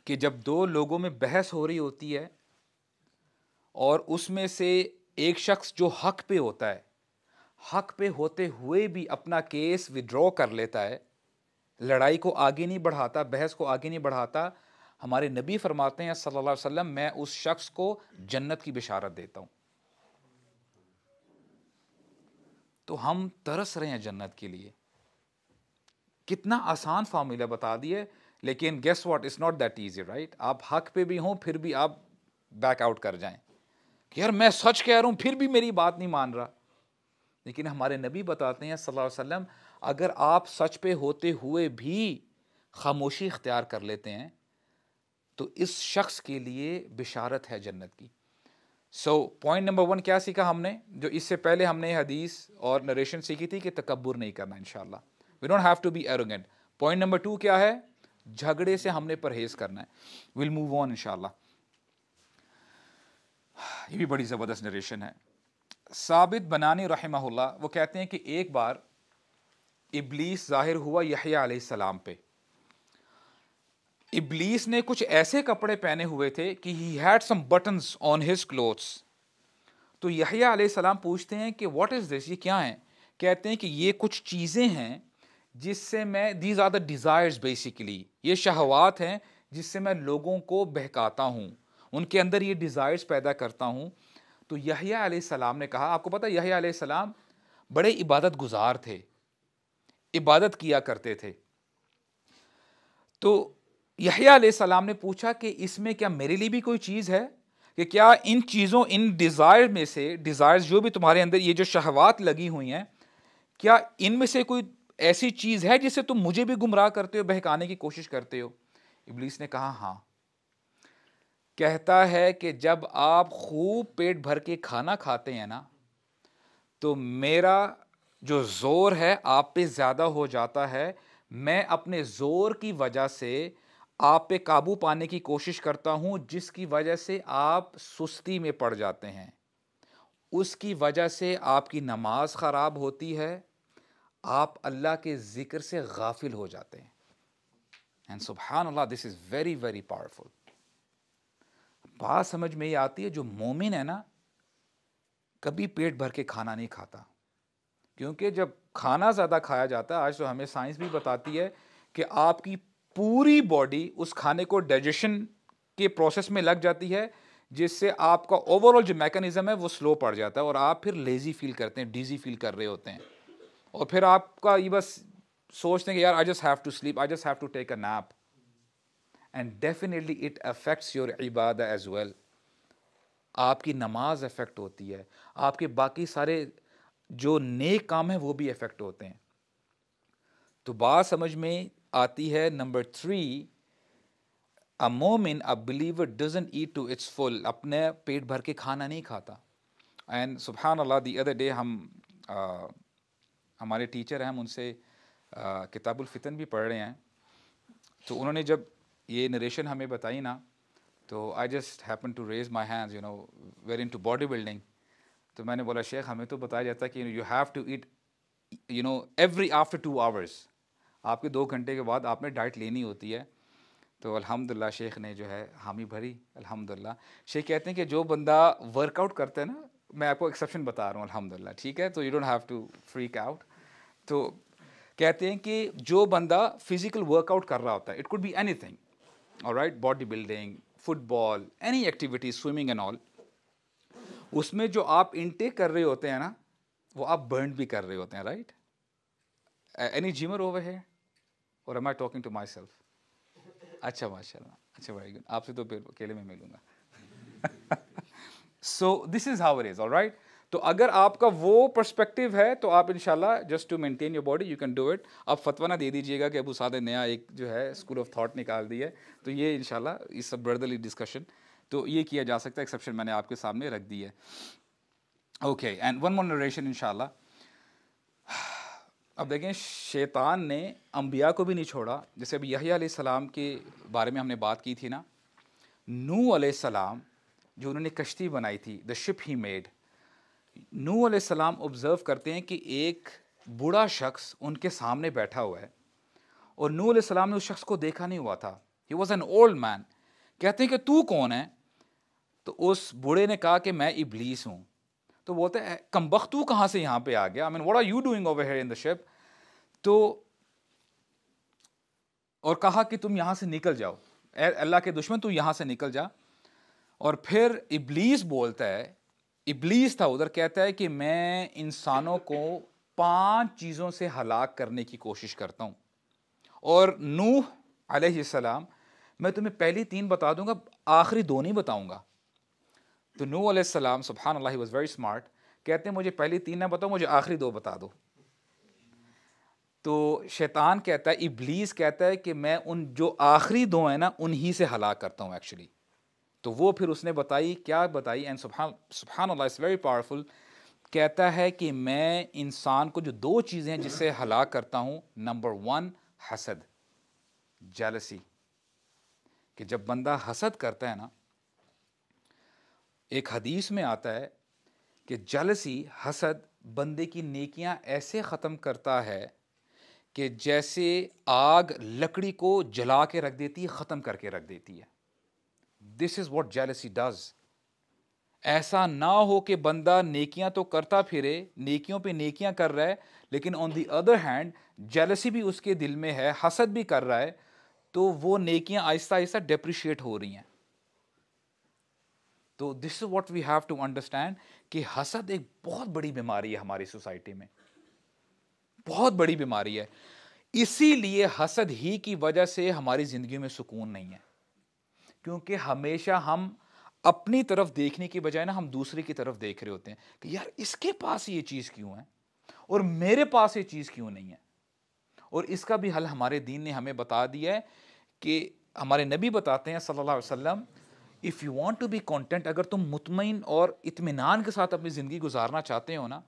کہ جب دو لوگوں میں بحث ہو رہی ہوتی ہے اور اس میں سے ایک شخص جو حق پہ ہوتا ہے، حق پہ ہوتے ہوئے بھی اپنا کیس وڈرا کر لیتا ہے، لڑائی کو آگے نہیں بڑھاتا، بحث کو آگے نہیں بڑھاتا، ہمارے نبی فرماتے ہیں صلی اللہ علیہ وسلم میں اس شخص کو جنت کی بشارت دیتا ہوں. تو ہم ترس رہے ہیں جنت کے لیے. کتنا آسان فارمولا بتا دیے، لیکن guess what, is not that easy, right? آپ حق پہ بھی ہوں پھر بھی آپ بیک آؤٹ کر جائیں کہ یار میں سچ کہہ رہا ہوں پھر بھی میری بات نہیں مان رہا. لیکن ہمارے نبی بتاتے ہیں صلی اللہ علیہ وسلم اگر آپ سچ پہ ہوتے ہوئے بھی خاموشی اختیار کر لیتے ہیں تو اس شخص کے لیے بشارت ہے جنت کی. سو پوائنٹ نمبر 1 کیا سیکھا ہم نے؟ جو اس سے پہلے ہم نے حدیث اور نریشن سیکھی تھی کہ تکبر نہیں کرنا انشاءاللہ. We don't have to be arrogant. Point number 2 کیا ہے؟ جھگڑے سے ہم نے پرہیز کرنا ہے. We'll move on انشاءاللہ. یہ بھی بڑی زبردست نریشن ہے. ثابت بنانی رحمہ اللہ وہ کہتے ہیں کہ ایک بار ابلیس ظاہر ہوا یحییٰ علیہ السلام پہ. ابلیس نے کچھ ایسے کپڑے پہنے ہوئے تھے کہ he had some buttons on his clothes. تو یحییٰ علیہ السلام پوچھتے ہیں کہ what is this؟ یہ کیا ہیں؟ کہتے ہیں کہ یہ کچھ چیزیں ہیں جس سے میں these are the desires basically، یہ شہوات ہیں جس سے میں لوگوں کو بہکاتا ہوں، ان کے اندر یہ ڈیزائرز پیدا کرتا ہوں. تو یحییٰ علیہ السلام نے کہا، آپ کو پتہ یحییٰ علیہ السلام بڑے عبادت گزار تھے، عبادت کیا کرتے تھے. تو یحییٰ علیہ السلام نے پوچھا کہ اس میں کیا میرے لیے بھی کوئی چیز ہے؟ کہ کیا ان چیزوں، ان ڈیزائر میں سے، ڈیزائرز جو بھی تمہارے اندر یہ جو شہوات لگی ہوئی ہیں، کیا ان میں سے کوئی ایسی چیز ہے جس سے تم مجھے بھی گمراہ کرتے ہو، بہکانے کی کوشش کرتے ہو؟ ابلیس نے کہا ہاں. کہتا ہے کہ جب آپ خوب پیٹ بھر کے کھانا کھاتے ہیں نا تو میرا جو زور ہے آپ پہ زیادہ ہو جاتا ہے، میں اپنے زور کی وجہ سے آپ پہ قابو پانے کی کوشش کرتا ہوں، جس کی وجہ سے آپ سستی میں پڑ جاتے ہیں، اس کی وجہ سے آپ کی نماز خراب ہوتی ہے، آپ اللہ کے ذکر سے غافل ہو جاتے ہیں. اینڈ سبحان اللہ، دس از ویری ویری پاورفل. بات سمجھ میں یہ آتی ہے جو مومن ہے نا، کبھی پیٹ بھر کے کھانا نہیں کھاتا، کیونکہ جب کھانا زیادہ کھایا جاتا ہے، آج تو ہمیں سائنس بھی بتاتی ہے کہ آپ کی پوری باڈی اس کھانے کو ڈائجیشن کے پروسیس میں لگ جاتی ہے، جس سے آپ کا اوور آل جو میکانزم ہے وہ سلو پڑ جاتا ہے، اور آپ پھر لیزی فیل کرتے ہیں، ڈیزی فیل کر رہے ہوتے ہیں، اور پھر آپ کا یہ بس سوچتے ہیں کہ یار I just have to sleep, I just have to take a nap, and definitely it affects your عبادہ ایز ویل. آپ کی نماز افیکٹ ہوتی ہے، آپ کے باقی سارے جو نیک کام ہیں وہ بھی افیکٹ ہوتے ہیں. تو بات سمجھ میں آتی ہے. نمبر 3، a مومن a believer doesn't eat to its full، اپنے پیٹ بھر کے کھانا نہیں کھاتا. اینڈ سبحان اللہ دی ادر ڈے ہمارے ٹیچر ہیں، ہم ان سے کتاب الفتن بھی پڑھ رہے ہیں، تو انہوں نے جب یہ نریشن ہمیں بتائی نا، تو I just happen to raise my hands, you know very into body building. تو میں نے بولا شیخ ہمیں تو بتایا جاتا ہے کہ you have to eat you know every after 2 hours، آپ کے 2 گھنٹے کے بعد آپ نے ڈائٹ لینی ہوتی ہے. تو الحمدللہ شیخ نے جو ہے حامی بھری الحمدللہ. شیخ کہتے ہیں کہ جو بندہ ورک آؤٹ کرتا ہے نا، میں آپ کو ایکسیپشن بتا رہا ہوں الحمدللہ، ٹھیک ہے، تو you don't have to freak out. تو کہتے ہیں کہ جو بندہ فزیکل ورک آؤٹ کر رہا ہوتا ہے، it could be anything, alright, body building, football, any activity, swimming and all, اس میں جو آپ انٹیک کر رہے ہوتے ہیں نا، وہ آپ برن بھی کر رہے ہوتے ہیں، right? Any gamer over here or am I talking to myself? اچھا ماشاء اللہ، اچھا ویری گڈ، آپ سے تو پھر اکیلے میں ملوں گا. So this is how it is, alright. تو اگر آپ کا وہ پرسپیکٹو ہے تو آپ انشاءاللہ just to maintain your body you can do it. آپ فتویٰ نہ دے دیجیے گا کہ ابو سعد نے نیا ایک جو ہے اسکول آف تھاٹ نکال دی ہے. تو یہ انشاءاللہ اس بردرلی ڈسکشن تو یہ کیا جا سکتا ہے، ایکسیپشن میں نے آپ کے سامنے رکھ دی ہے. Okay, and one more narration انشاءاللہ. اب دیکھیں شیطان نے انبیاء کو بھی نہیں چھوڑا. جیسے ابھی یحییٰ علیہ السلام کے بارے میں ہم نے بات کی تھی نا، نوح علیہ السلام جو انہوں نے کشتی بنائی تھی، دا شپ ہی میڈ. نوح علیہ السلام آبزرو کرتے ہیں کہ ایک بوڑھا شخص ان کے سامنے بیٹھا ہوا ہے، اور نوح علیہ السلام نے اس شخص کو دیکھا نہیں ہوا تھا. He was an old man. کہتے ہیں کہ تو کون ہے؟ تو اس بوڑھے نے کہا کہ میں ابلیس ہوں. تو بولتے ہیں کمبخت تو کہاں سے یہاں پہ آ گیا؟ I mean, what are you doing over here in the ship؟ تو اور کہا کہ تم یہاں سے نکل جاؤ، اے اللہ کے دشمن تو یہاں سے نکل جا. اور پھر ابلیس بولتا ہے، ابلیس تھا ادھر، کہتا ہے کہ میں انسانوں کو 5 چیزوں سے ہلاک کرنے کی کوشش کرتا ہوں، اور نوح علیہ السلام میں تمہیں پہلی 3 بتا دوں گا، آخری 2 نہیں بتاؤں گا. تو نوح علیہ السلام سبحان اللہ واز ویری اسمارٹ، کہتے ہیں مجھے پہلی 3 نہ بتاؤ، مجھے آخری 2 بتا دو. تو شیطان کہتا ہے، ابلیس کہتا ہے کہ میں ان جو آخری 2 ہیں نا انہی سے ہلاک کرتا ہوں ایکچولی. تو وہ پھر اس نے بتائی، کیا بتائی؟ اینڈ سبحان اللہ اٹس ویری پاورفل. کہتا ہے کہ میں انسان کو جو 2 چیزیں ہیں جس سے ہلاک کرتا ہوں، نمبر 1 حسد، جیلسی. کہ جب بندہ حسد کرتا ہے نا، ایک حدیث میں آتا ہے کہ جیلسی، حسد بندے کی نیکیاں ایسے ختم کرتا ہے کہ جیسے آگ لکڑی کو جلا کے رکھ دیتی ہے، ختم کر کے رکھ دیتی ہے. دس از واٹ جیلسی ڈز. ایسا نہ ہو کہ بندہ نیکیاں تو کرتا پھرے، نیکیوں پہ نیکیاں کر رہا ہے، لیکن آن دی ادر ہینڈ جیلسی بھی اس کے دل میں ہے، حسد بھی کر رہا ہے، تو وہ نیکیاں آہستہ آہستہ ڈیپریشیٹ ہو رہی ہیں. تو this is what we have to understand کہ حسد ایک بہت بڑی بیماری ہے ہماری سوسائٹی میں، بہت بڑی بیماری ہے. اسی لیے حسد ہی کی وجہ سے ہماری زندگی میں سکون نہیں ہے، کیونکہ ہمیشہ ہم اپنی طرف دیکھنے کی بجائے نا ہم دوسرے کی طرف دیکھ رہے ہوتے ہیں کہ یار اس کے پاس یہ چیز کیوں ہے اور میرے پاس یہ چیز کیوں نہیں ہے. اور اس کا بھی حل ہمارے دین نے ہمیں بتا دیا ہے کہ ہمارے نبی بتاتے ہیں صلی اللہ علیہ وسلم، if you want to be content, اگر تم مطمئن اور اطمینان کے ساتھ اپنی زندگی گزارنا چاہتے ہو نا،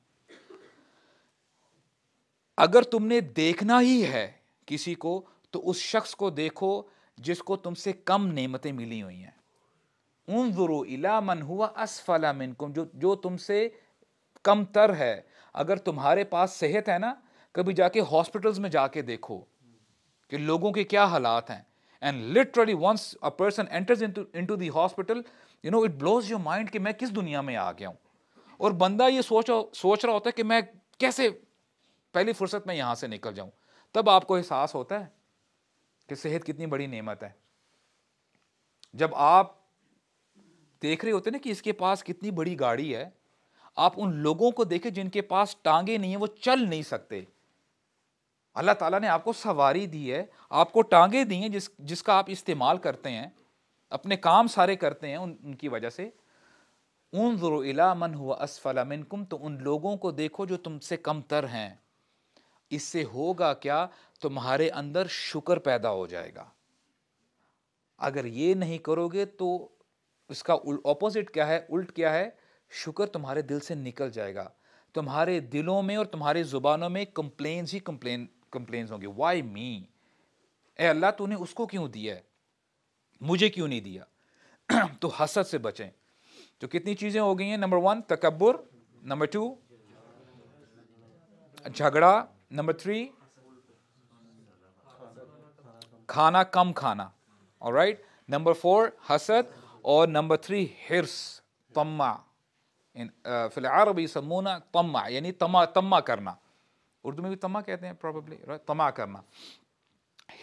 اگر تم نے دیکھنا ہی ہے کسی کو تو اس شخص کو دیکھو جس کو تم سے کم نعمتیں ملی ہوئی ہیں. انظروا الی من هو اسفل منکم، جو تم سے کم تر ہے. اگر تمہارے پاس صحت ہے نا، کبھی جا کے ہاسپٹلز میں جا کے دیکھو کہ لوگوں کے کیا حالات ہیں. And literally once a person enters into the hospital, you know it blows your mind کہ میں کس دنیا میں آ گیا ہوں. اور بندہ یہ سوچ رہا ہوتا ہے کہ میں کیسے پہلی فرصت میں یہاں سے نکل جاؤں. تب آپ کو احساس ہوتا ہے کہ صحت کتنی بڑی نعمت ہے. جب آپ دیکھ رہے ہوتے ہیں نا کہ اس کے پاس کتنی بڑی گاڑی ہے, آپ ان لوگوں کو دیکھیں جن کے پاس ٹانگیں نہیں ہیں, وہ چل نہیں سکتے. اللہ تعالیٰ نے آپ کو سواری دی ہے, آپ کو ٹانگیں دی ہیں جس کا آپ استعمال کرتے ہیں, اپنے کام سارے کرتے ہیں ان کی وجہ سے. انظروا الی من هو اسفل منکم, تو ان لوگوں کو دیکھو جو تم سے کم تر ہیں. اس سے ہوگا کیا, تمہارے اندر شکر پیدا ہو جائے گا. اگر یہ نہیں کرو گے تو اس کا اپوزٹ کیا ہے, الٹ کیا ہے, شکر تمہارے دل سے نکل جائے گا. تمہارے دلوں میں اور تمہاری زبانوں میں کمپلینز ہی کمپلینز ہوں گے. وائی می, اے اللہ تو نے اس کو کیوں دیا ہے, مجھے کیوں نہیں دیا. تو حسد سے بچیں. تو کتنی چیزیں ہو گئی ہیں. نمبر 1 تکبر, نمبر 2 جھگڑا, نمبر 3 کھانا کم کھانا, alright, نمبر 4 حسد, اور نمبر 3 حرص, طمع. فی العرب یسمونہ طمع, یعنی طمع کرنا. اردو میں بھی طمع کہتے ہیں پروبیبلی, طمع کرنا,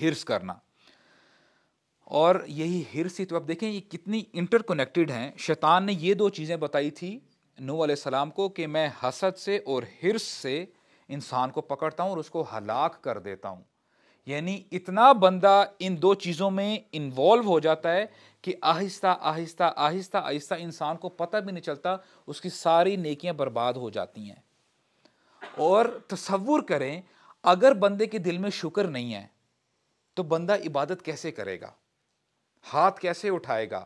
حرص کرنا. اور یہی حرص ہی تو اب دیکھیں یہ کتنی انٹر کنیکٹڈ ہیں. شیطان نے یہ 2 چیزیں بتائی تھی نوح علیہ السلام کو کہ میں حسد سے اور حرص سے انسان کو پکڑتا ہوں اور اس کو ہلاک کر دیتا ہوں. یعنی اتنا بندہ ان 2 چیزوں میں انوالو ہو جاتا ہے کہ آہستہ آہستہ آہستہ آہستہ انسان کو پتہ بھی نہیں چلتا, اس کی ساری نیکیاں برباد ہو جاتی ہیں. اور تصور کریں اگر بندے کے دل میں شکر نہیں ہے تو بندہ عبادت کیسے کرے گا, ہاتھ کیسے اٹھائے گا.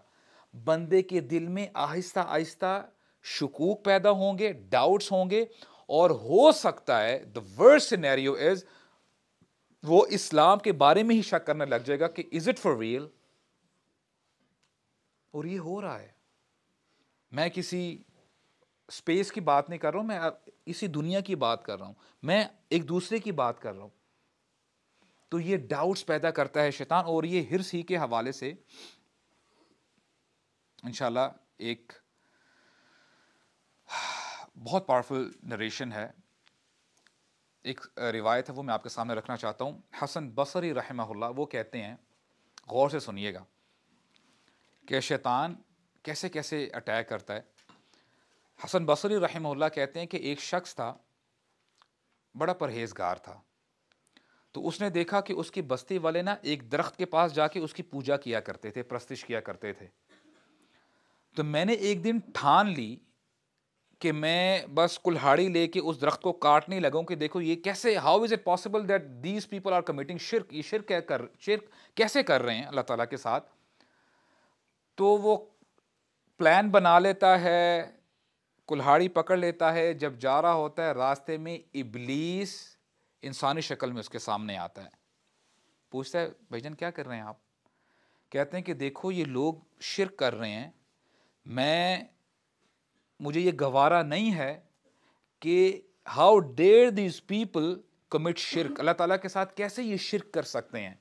بندے کے دل میں آہستہ آہستہ شکوک پیدا ہوں گے, ڈاؤٹس ہوں گے, اور ہو سکتا ہے the worst scenario is وہ اسلام کے بارے میں ہی شک کرنے لگ جائے گا کہ is it for real. اور یہ ہو رہا ہے. میں کسی اسپیس کی بات نہیں کر رہا ہوں, میں اسی دنیا کی بات کر رہا ہوں, میں ایک دوسرے کی بات کر رہا ہوں. تو یہ ڈاؤٹس پیدا کرتا ہے شیطان, اور یہ حرص ہی کے حوالے سے انشاءاللہ ایک بہت پاورفل نریشن ہے, ایک روایت ہے, وہ میں آپ کے سامنے رکھنا چاہتا ہوں. حسن بصری رحمہ اللہ وہ کہتے ہیں, غور سے سنیے گا کہ شیطان کیسے کیسے اٹیک کرتا ہے. حسن بصری رحمہ اللہ کہتے ہیں کہ ایک شخص تھا, بڑا پرہیزگار تھا. تو اس نے دیکھا کہ اس کی بستی والے نا ایک درخت کے پاس جا کے اس کی پوجا کیا کرتے تھے, پرستش کیا کرتے تھے. تو میں نے ایک دن ٹھان لی کہ میں بس کلہاڑی لے کے اس درخت کو کاٹنے لگوں کہ دیکھو یہ کیسے, how is it possible that these people are committing شرک, یہ شرک کیسے کر رہے ہیں اللہ تعالیٰ کے ساتھ. تو وہ پلان بنا لیتا ہے, کلہاڑی پکڑ لیتا ہے, جب جا رہا ہوتا ہے راستے میں ابلیس انسانی شکل میں اس کے سامنے آتا ہے. پوچھتا ہے بھائی جان کیا کر رہے ہیں آپ. کہتے ہیں کہ دیکھو یہ لوگ شرک کر رہے ہیں, مجھے یہ گوارا نہیں ہے کہ how dare these people commit شرک, اللہ تعالیٰ کے ساتھ کیسے یہ شرک کر سکتے ہیں.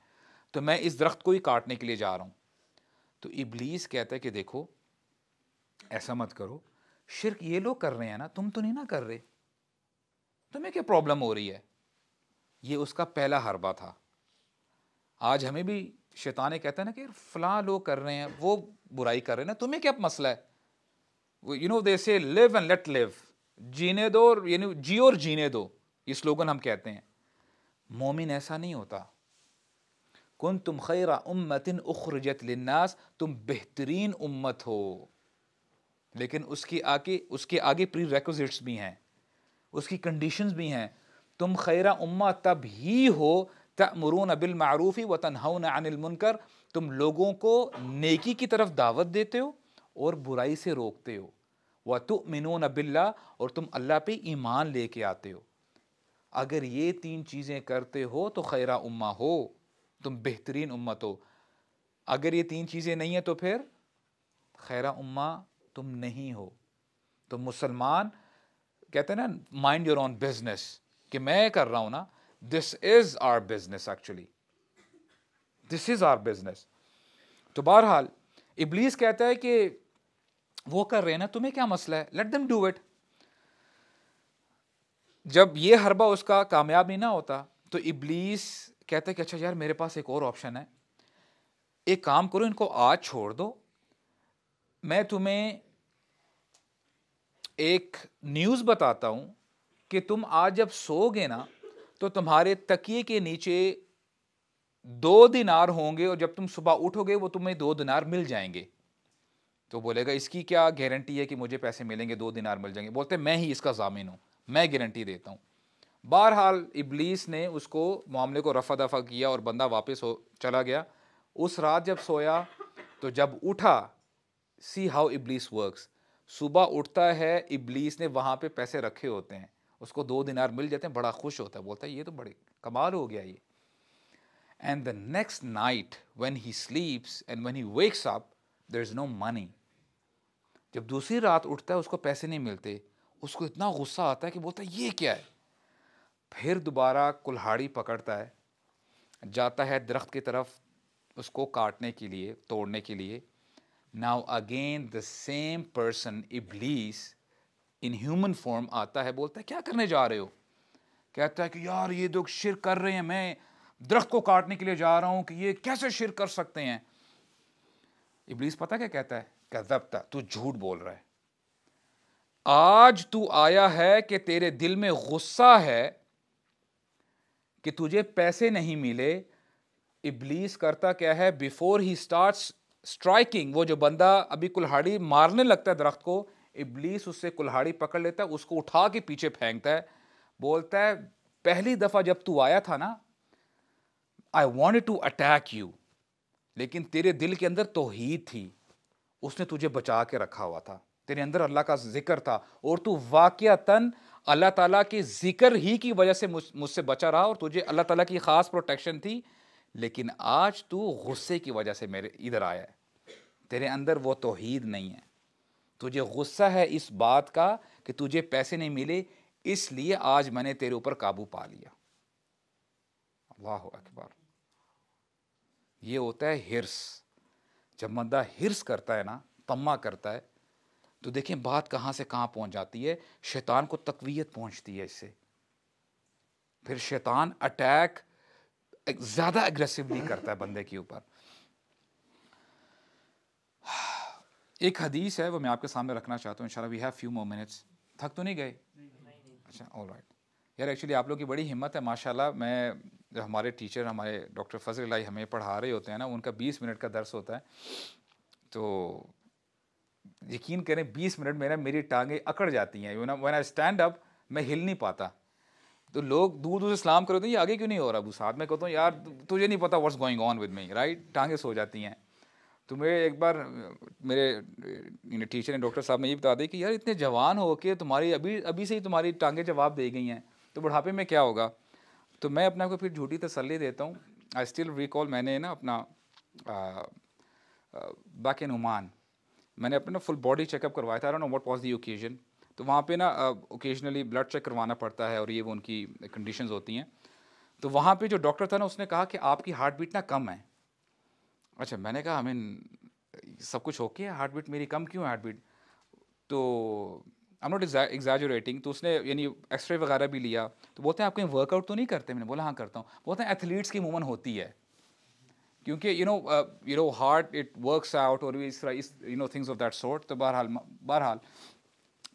تو میں اس درخت کو ہی کاٹنے کے لیے جا رہا ہوں. تو ابلیس کہتا ہے کہ دیکھو ایسا مت کرو, شرک یہ لوگ کر رہے ہیں نا, تم تو نہیں نا کر رہے, تمہیں کیا پرابلم ہو رہی ہے. یہ اس کا پہلا حربہ تھا. آج ہمیں بھی شیطان کہتا ہے نا کہ فلاں لوگ کر رہے ہیں, وہ برائی کر رہے ہیں نا, تمہیں کیا مسئلہ ہے. You know they say live and let live, جینے دو, یعنی جی اور جینے دو, یہ سلوگن ہم کہتے ہیں. مومن ایسا نہیں ہوتا. کنتم خیر امت اخرجت للناس, تم بہترین امت ہو, لیکن اس کے آگے پری ریکوزٹس بھی ہیں, اس کی کنڈیشنز بھی ہیں. تم خیر امت تب ہی ہو تأمرون بالمعروف وتنہون عن المنکر, تم لوگوں کو نیکی کی طرف دعوت دیتے ہو اور برائی سے روکتے ہو. وتؤمنون باللہ, اور تم اللہ پہ ایمان لے کے آتے ہو. اگر یہ 3 چیزیں کرتے ہو تو خیرہ امہ ہو, تم بہترین امت ہو. اگر یہ 3 چیزیں نہیں ہیں تو پھر خیرہ امہ تم نہیں ہو. تو مسلمان کہتے ہیں نا مائنڈ یور اون بزنس, کہ میں کر رہا ہوں نا, this is our business, actually this is our business. تو بہرحال ابلیس کہتا ہے کہ وہ کر رہے ہیں نا, تمہیں کیا مسئلہ ہے, لیٹ دیم ڈو اٹ. جب یہ حربہ اس کا کامیاب نہیں نہ ہوتا تو ابلیس کہتا ہے کہ اچھا یار میرے پاس ایک اور آپشن ہے, ایک کام کرو ان کو آج چھوڑ دو, میں تمہیں ایک نیوز بتاتا ہوں کہ تم آج جب سو گے نا تو تمہارے تکیے کے نیچے 2 دینار ہوں گے, اور جب تم صبح اٹھو گے وہ تمہیں 2 دینار مل جائیں گے. تو بولے گا اس کی کیا گارنٹی ہے کہ مجھے پیسے ملیں گے, 2 دینار مل جائیں گے؟ بولتے میں ہی اس کا ضامن ہوں, میں گارنٹی دیتا ہوں. بہرحال ابلیس نے اس کو معاملے کو رفع دفع کیا اور بندہ واپس چلا گیا. اس رات جب سویا تو جب اٹھا, سی ہاؤ ابلیس ورکس, صبح اٹھتا ہے ابلیس نے وہاں پہ پیسے رکھے ہوتے ہیں, اس کو 2 دینار مل جاتے ہیں, بڑا خوش ہوتا ہے, بولتا ہے یہ تو بڑے کمال ہو گیا یہ. And the next night when he sleeps and when he wakes up there is no money. جب دوسری رات اٹھتا ہے اس کو پیسے نہیں ملتے, اس کو اتنا غصہ آتا ہے کہ بولتا ہے یہ کیا ہے. پھر دوبارہ کلہاڑی پکڑتا ہے, جاتا ہے درخت کی طرف اس کو کاٹنے کے لیے, توڑنے کے لیے. Now again the same person ابلیس in human form آتا ہے, بولتا ہے کیا کرنے جا رہے ہو؟ کہتا ہے کہ یار یہ لوگ شرک کر رہے ہیں, میں درخت کو کاٹنے کے لیے جا رہا ہوں, کہ یہ کیسے شرک کر سکتے ہیں. ابلیس پتہ کیا کہتا ہے؟ کذبت, تو جھوٹ بول رہا ہے. آج تو آیا ہے کہ تیرے دل میں غصہ ہے کہ تجھے پیسے نہیں ملے. ابلیس کرتا کیا ہے, بیفور ہی سٹارٹس اسٹرائکنگ, وہ جو بندہ ابھی کلہاڑی مارنے لگتا ہے درخت کو, ابلیس اس سے کلہاڑی پکڑ لیتا ہے, اس کو اٹھا کے پیچھے پھینکتا ہے, بولتا ہے پہلی دفعہ جب تو آیا تھا نا I wanted to attack you, لیکن تیرے دل کے اندر توحید تھی, اس نے تجھے بچا کے رکھا ہوا تھا, تیرے اندر اللہ کا ذکر تھا, اور تو واقعتاً اللہ تعالیٰ کے ذکر ہی کی وجہ سے مجھ سے بچا رہا, اور تجھے اللہ تعالیٰ کی خاص پروٹیکشن تھی. لیکن آج تو غصے کی وجہ سے میرے ادھر آیا ہے, تیرے اندر وہ توحید نہیں ہے, تجھے غصہ ہے اس بات کا کہ تجھے پیسے نہیں ملے, اس لیے آج میں نے تیرے اوپر قابو پا لیا. اللہ اکبر. یہ ہوتا ہے ہرس. جب بندہ ہرس کرتا ہے نا, طمع کرتا ہے, تو دیکھیں بات کہاں سے کہاں پہنچ جاتی ہے. شیطان کو تقویت پہنچتی ہے اس سے, پھر شیطان اٹیک زیادہ اگریسولی کرتا ہے بندے کے اوپر. ایک حدیث ہے وہ میں آپ کے سامنے رکھنا چاہتا ہوں انشاءاللہ. We have few more minutes. تھک تو نہیں گئے؟ اچھا, آل رائٹ. یار ایکچولی آپ لوگ کی بڑی ہمت ہے ماشاءاللہ. میں جو ہمارے ٹیچر ہمارے ڈاکٹر فضل الہی ہمیں پڑھا رہے ہوتے ہیں نا, ان کا 20 منٹ کا درس ہوتا ہے, تو یقین کریں 20 منٹ میں نا میری ٹانگیں اکڑ جاتی ہیں. when I stand up میں ہل نہیں پاتا. تو لوگ دور دور سے سلام کرتے ہیں, یہ آگے کیوں نہیں ہو رہا ابو صاحب؟ میں کہتا ہوں یار تجھے نہیں پتا what's going on with me, right. ٹانگیں سو جاتی ہیں. تو میں ایک بار میرے ٹیچر نے, ڈاکٹر صاحب نے یہ بتا دی کہ یار اتنے جوان ہو کے تمہاری ابھی سے ہی تمہاری ٹانگیں جواب دے گئی ہیں, تو بڑھاپے میں کیا ہوگا؟ تو میں اپنے آپ کو پھر جھوٹی تسلی دیتا ہوں. آئی اسٹل ریکال, میں نے نا اپنا بیک ان عمان میں نے اپنا فل باڈی چیک اپ کروایا تھا. I don't know what was the occasion. تو وہاں پہ نا اوکیجنلی بلڈ چیک کروانا پڑتا ہے, اور یہ وہ ان کی کنڈیشنز ہوتی ہیں. تو وہاں پہ جو ڈاکٹر تھا نا, اس نے کہا کہ آپ کی ہارٹ بیٹ نا کم ہے. اچھا, میں نے کہا سب کچھ اوکے ہے, ہارٹ بیٹ میری کم کیوں ہے ہارٹ بیٹ؟ تو آئی ایم ناٹ ایگزیجریٹنگ. تو اس نے یعنی ایکس رے وغیرہ بھی لیا, تو بولتے ہیں آپ کہیں ورک آؤٹ تو نہیں کرتے؟ میں نے بولا ہاں کرتا ہوں. بولتے ہیں ایتھلیٹس کی عموماً ہوتی ہے, کیونکہ you know heart it works out, اور تھنگس آف دیٹ سورٹ. تو بہرحال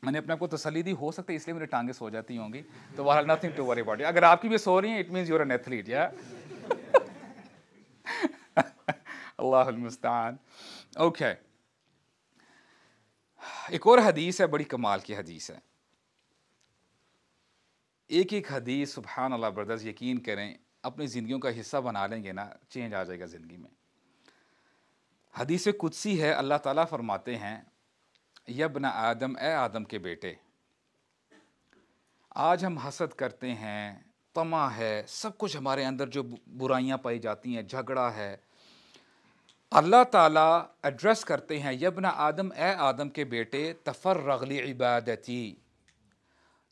میں نے اپنے آپ کو تسلی دی, ہو سکتا ہے اس لیے میری ٹانگیں سو جاتی ہوں گی. تو بہرحال نتھنگ ٹو وری اباؤٹ. اگر آپ کی بھی سو رہی ہیں it means you are an athlete. یا اللہ المستعان. اوکے, ایک اور حدیث ہے, بڑی کمال کی حدیث ہے. ایک حدیث سبحان اللہ بردرز, یقین کریں اپنی زندگیوں کا حصہ بنا لیں گے نا, چینج آ جائے گا زندگی میں. حدیث قدسی ہے, اللہ تعالیٰ فرماتے ہیں یا ابن آدم, اے آدم کے بیٹے, آج ہم حسد کرتے ہیں, طمع ہے, سب کچھ ہمارے اندر جو برائیاں پائی جاتی ہیں, جھگڑا ہے. اللہ تعالیٰ ایڈریس کرتے ہیں یا ابن آدم, اے آدم کے بیٹے, تفرغ لعبادتی,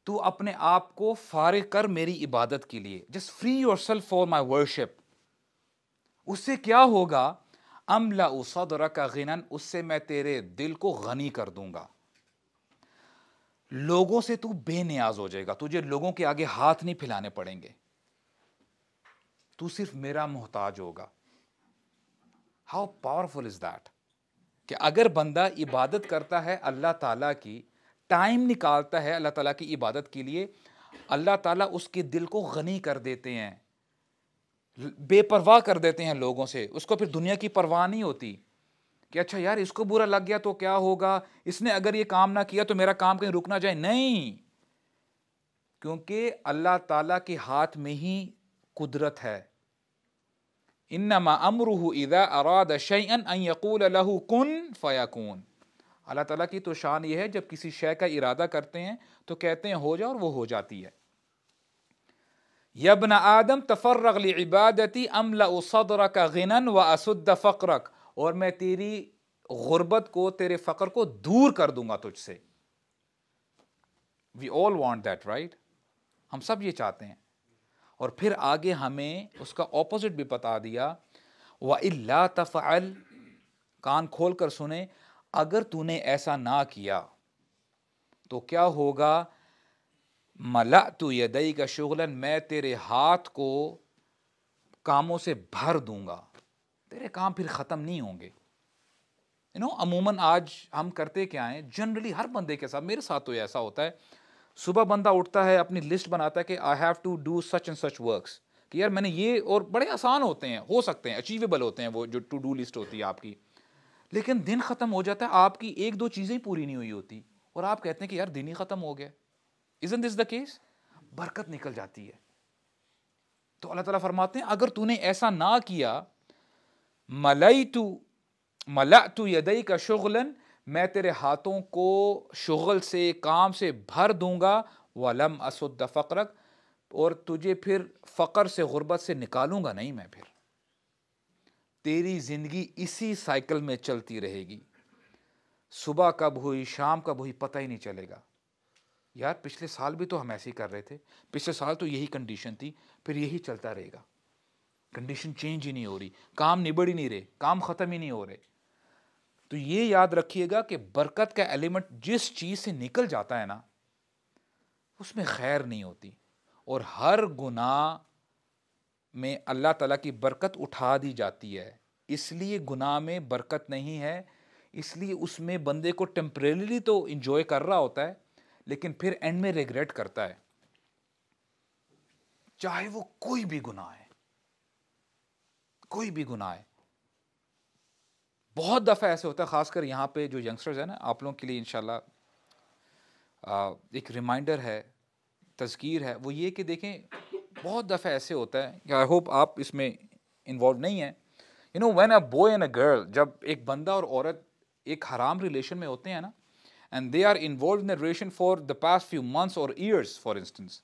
تو اپنے آپ کو فارغ کر میری عبادت کے لیے. Just free yourself for my worship. اس سے کیا ہوگا؟ املأ صدرک غنن, اس سے میں تیرے دل کو غنی کر دوں گا. لوگوں سے تو بے نیاز ہو جائے گا, تجھے لوگوں کے آگے ہاتھ نہیں پھیلانے پڑیں گے, تو صرف میرا محتاج ہوگا. ہاؤ پاورفل از دیٹ, کہ اگر بندہ عبادت کرتا ہے اللہ تعالیٰ کی, ٹائم نکالتا ہے اللہ تعالیٰ کی عبادت کے لیے, اللہ تعالیٰ اس کے دل کو غنی کر دیتے ہیں, بے پرواہ کر دیتے ہیں لوگوں سے. اس کو پھر دنیا کی پرواہ نہیں ہوتی کہ اچھا یار اس کو برا لگ گیا تو کیا ہوگا, اس نے اگر یہ کام نہ کیا تو میرا کام کہیں رک نہ جائے. نہیں, کیونکہ اللہ تعالیٰ کے ہاتھ میں ہی قدرت ہے. انما امرہ اذا اراد شیئا ان یقول له کن فیکون. اللہ تعالیٰ کی تو شان یہ ہے جب کسی شے کا ارادہ کرتے ہیں تو کہتے ہیں ہو جا, اور وہ ہو جاتی ہے. یا ابن آدم تفرغ لعبادتی املأ صدرک غنا واسد فقرک, اور میں تیری غربت کو, تیرے فقر کو دور کر دوں گا تجھ سے. وی آل وانٹ دیٹ رائٹ, ہم سب یہ چاہتے ہیں. اور پھر آگے ہمیں اس کا اپوزٹ بھی بتا دیا, وَإِلَّا تَفْعَلْ, کان کھول کر سنیں, اگر تو نے ایسا نہ کیا تو کیا ہوگا, مَلَأْتُ يَدَيْكَ شُغْلًا, میں تیرے ہاتھ کو کاموں سے بھر دوں گا, تیرے کام پھر ختم نہیں ہوں گے. عموماً آج ہم کرتے کیا ہیں, جنرلی ہر بندے کے ساتھ, میرے ساتھ تو ایسا ہوتا ہے, صبح بندہ اٹھتا ہے, اپنی لسٹ بناتا ہے کہ I have to do such and such works, کہ یار میں نے یہ, اور بڑے آسان ہوتے ہیں, ہو سکتے ہیں, اچیویبل ہوتے ہیں وہ جو ٹو ڈو لسٹ ہوتی ہے آپ کی, لیکن دن ختم ہو جاتا ہے, آپ کی ایک دو چیزیں پوری نہیں ہوئی ہوتی, اور آپ کہتے ہیں کہ یار دن ہی ختم ہو گیا. Isn't this the case? برکت نکل جاتی ہے. تو اللہ تعالیٰ فرماتے ہیں اگر تو نے ایسا نہ کیا, ملأت یدیک شغلا, میں تیرے ہاتھوں کو شغل سے, کام سے بھر دوں گا, ولم اسد فقرک, اور تجھے پھر فقر سے, غربت سے نکالوں گا نہیں میں. پھر تیری زندگی اسی سائیکل میں چلتی رہے گی, صبح کب ہوئی شام کب ہوئی پتہ ہی نہیں چلے گا. یار پچھلے سال بھی تو ہم ایسے ہی کر رہے تھے, پچھلے سال تو یہی کنڈیشن تھی, پھر یہی چلتا رہے گا, کنڈیشن چینج ہی نہیں ہو رہی, کام نبڑ ہی نہیں رہے, کام ختم ہی نہیں ہو رہے. تو یہ یاد رکھیے گا کہ برکت کا ایلیمنٹ جس چیز سے نکل جاتا ہے نا, اس میں خیر نہیں ہوتی, اور ہر گناہ میں اللہ تعالیٰ کی برکت اٹھا دی جاتی ہے. اس لیے گناہ میں برکت نہیں ہے, اس لیے اس میں بندے کو ٹیمپریریلی تو انجوائے کر رہا ہوتا ہے, لیکن پھر اینڈ میں ریگریٹ کرتا ہے, چاہے وہ کوئی بھی گناہ ہے, کوئی بھی گناہ ہے. بہت دفعہ ایسے ہوتا ہے, خاص کر یہاں پہ جو ینگسٹرز ہیں نا, آپ لوگوں کے لیے انشاءاللہ ایک ریمائنڈر ہے, تذکیر ہے, وہ یہ کہ دیکھیں بہت دفعہ ایسے ہوتا ہے, کہ آئی ہوپ آپ اس میں انوالو نہیں ہیں. When a boy and a girl, جب ایک بندہ اور عورت ایک حرام ریلیشن میں ہوتے ہیں نا, and they are involved in a relation for the past few months اور ایئرس فار انسٹنس,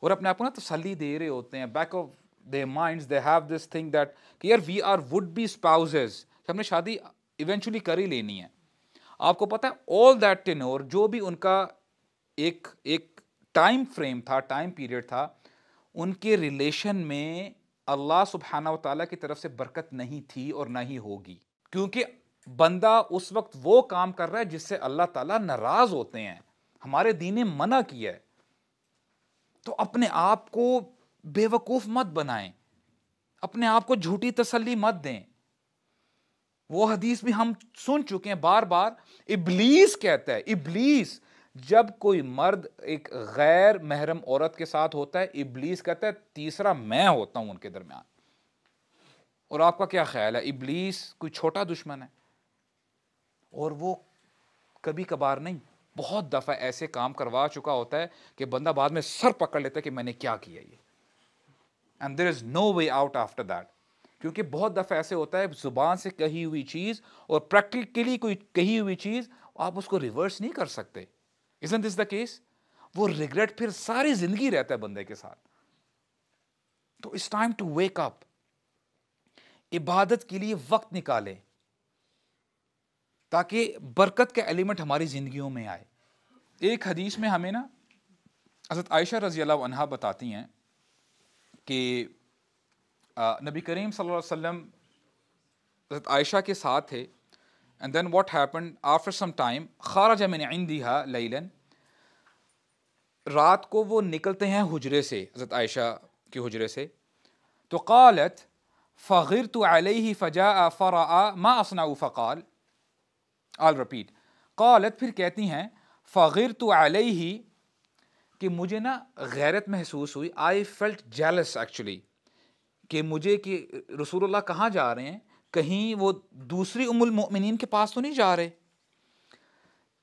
اور اپنے آپ کو نا تسلی دے رہے ہوتے ہیں, back of their minds they have this thing that کہ یار we are would be spouses, ہم نے شادی ایونچولی کر ہی لینی ہے. آپ کو پتہ ہے آل دیٹ ٹینور, جو بھی ان کا ایک ٹائم فریم تھا, ٹائم پیریڈ تھا, ان کے ریلیشن میں اللہ سبحانہ و تعالیٰ کی طرف سے برکت نہیں تھی اور نہ ہی ہوگی, کیونکہ بندہ اس وقت وہ کام کر رہا ہے جس سے اللہ تعالیٰ ناراض ہوتے ہیں. ہمارے دین نے منع کیا ہے. تو اپنے آپ کو بے وقوف مت بنائیں, اپنے آپ کو جھوٹی تسلی مت دیں. وہ حدیث بھی ہم سن چکے ہیں بار بار, ابلیس کہتا ہے, ابلیس جب کوئی مرد ایک غیر محرم عورت کے ساتھ ہوتا ہے, ابلیس کہتا ہے تیسرا میں ہوتا ہوں ان کے درمیان. اور آپ کا کیا خیال ہے, ابلیس کوئی چھوٹا دشمن ہے؟ اور وہ کبھی کبھار نہیں, بہت دفعہ ایسے کام کروا چکا ہوتا ہے کہ بندہ بعد میں سر پکڑ لیتا ہے کہ میں نے کیا کیا یہ, and there is no way out after that. کیونکہ بہت دفعہ ایسے ہوتا ہے زبان سے کہی ہوئی چیز اور پریکٹیکلی کوئی کہی ہوئی چیز آپ اس کو ریورس نہیں کر سکتے. Isn't this the case? وہ ریگریٹ پھر ساری زندگی رہتا ہے بندے کے ساتھ. تو it's time to wake up, عبادت کے لیے وقت نکالیں تاکہ برکت کا ایلیمنٹ ہماری زندگیوں میں آئے. ایک حدیث میں ہمیں نا حضرت عائشہ رضی اللہ عنہا بتاتی ہیں کہ نبی کریم صلی اللہ علیہ وسلم حضرت عائشہ کے ساتھ تھے, and then what happened after some time خرج من عندها ليلا, رات کو وہ نکلتے ہیں حجرے سے، حضرت عائشہ کے حجرے سے، تو قالت فغرت علیہ فجاء فرأى ما اصنع فقال، آل رپیٹ، قالت پھر کہتی ہیں فغرت علیہ کہ مجھے نا غیرت محسوس ہوئی، آئی فیلٹ جیلس ایکچولی، کہ مجھے کہ رسول اللہ کہاں جا رہے ہیں، کہیں وہ دوسری ام المؤمنین کے پاس تو نہیں جا رہے.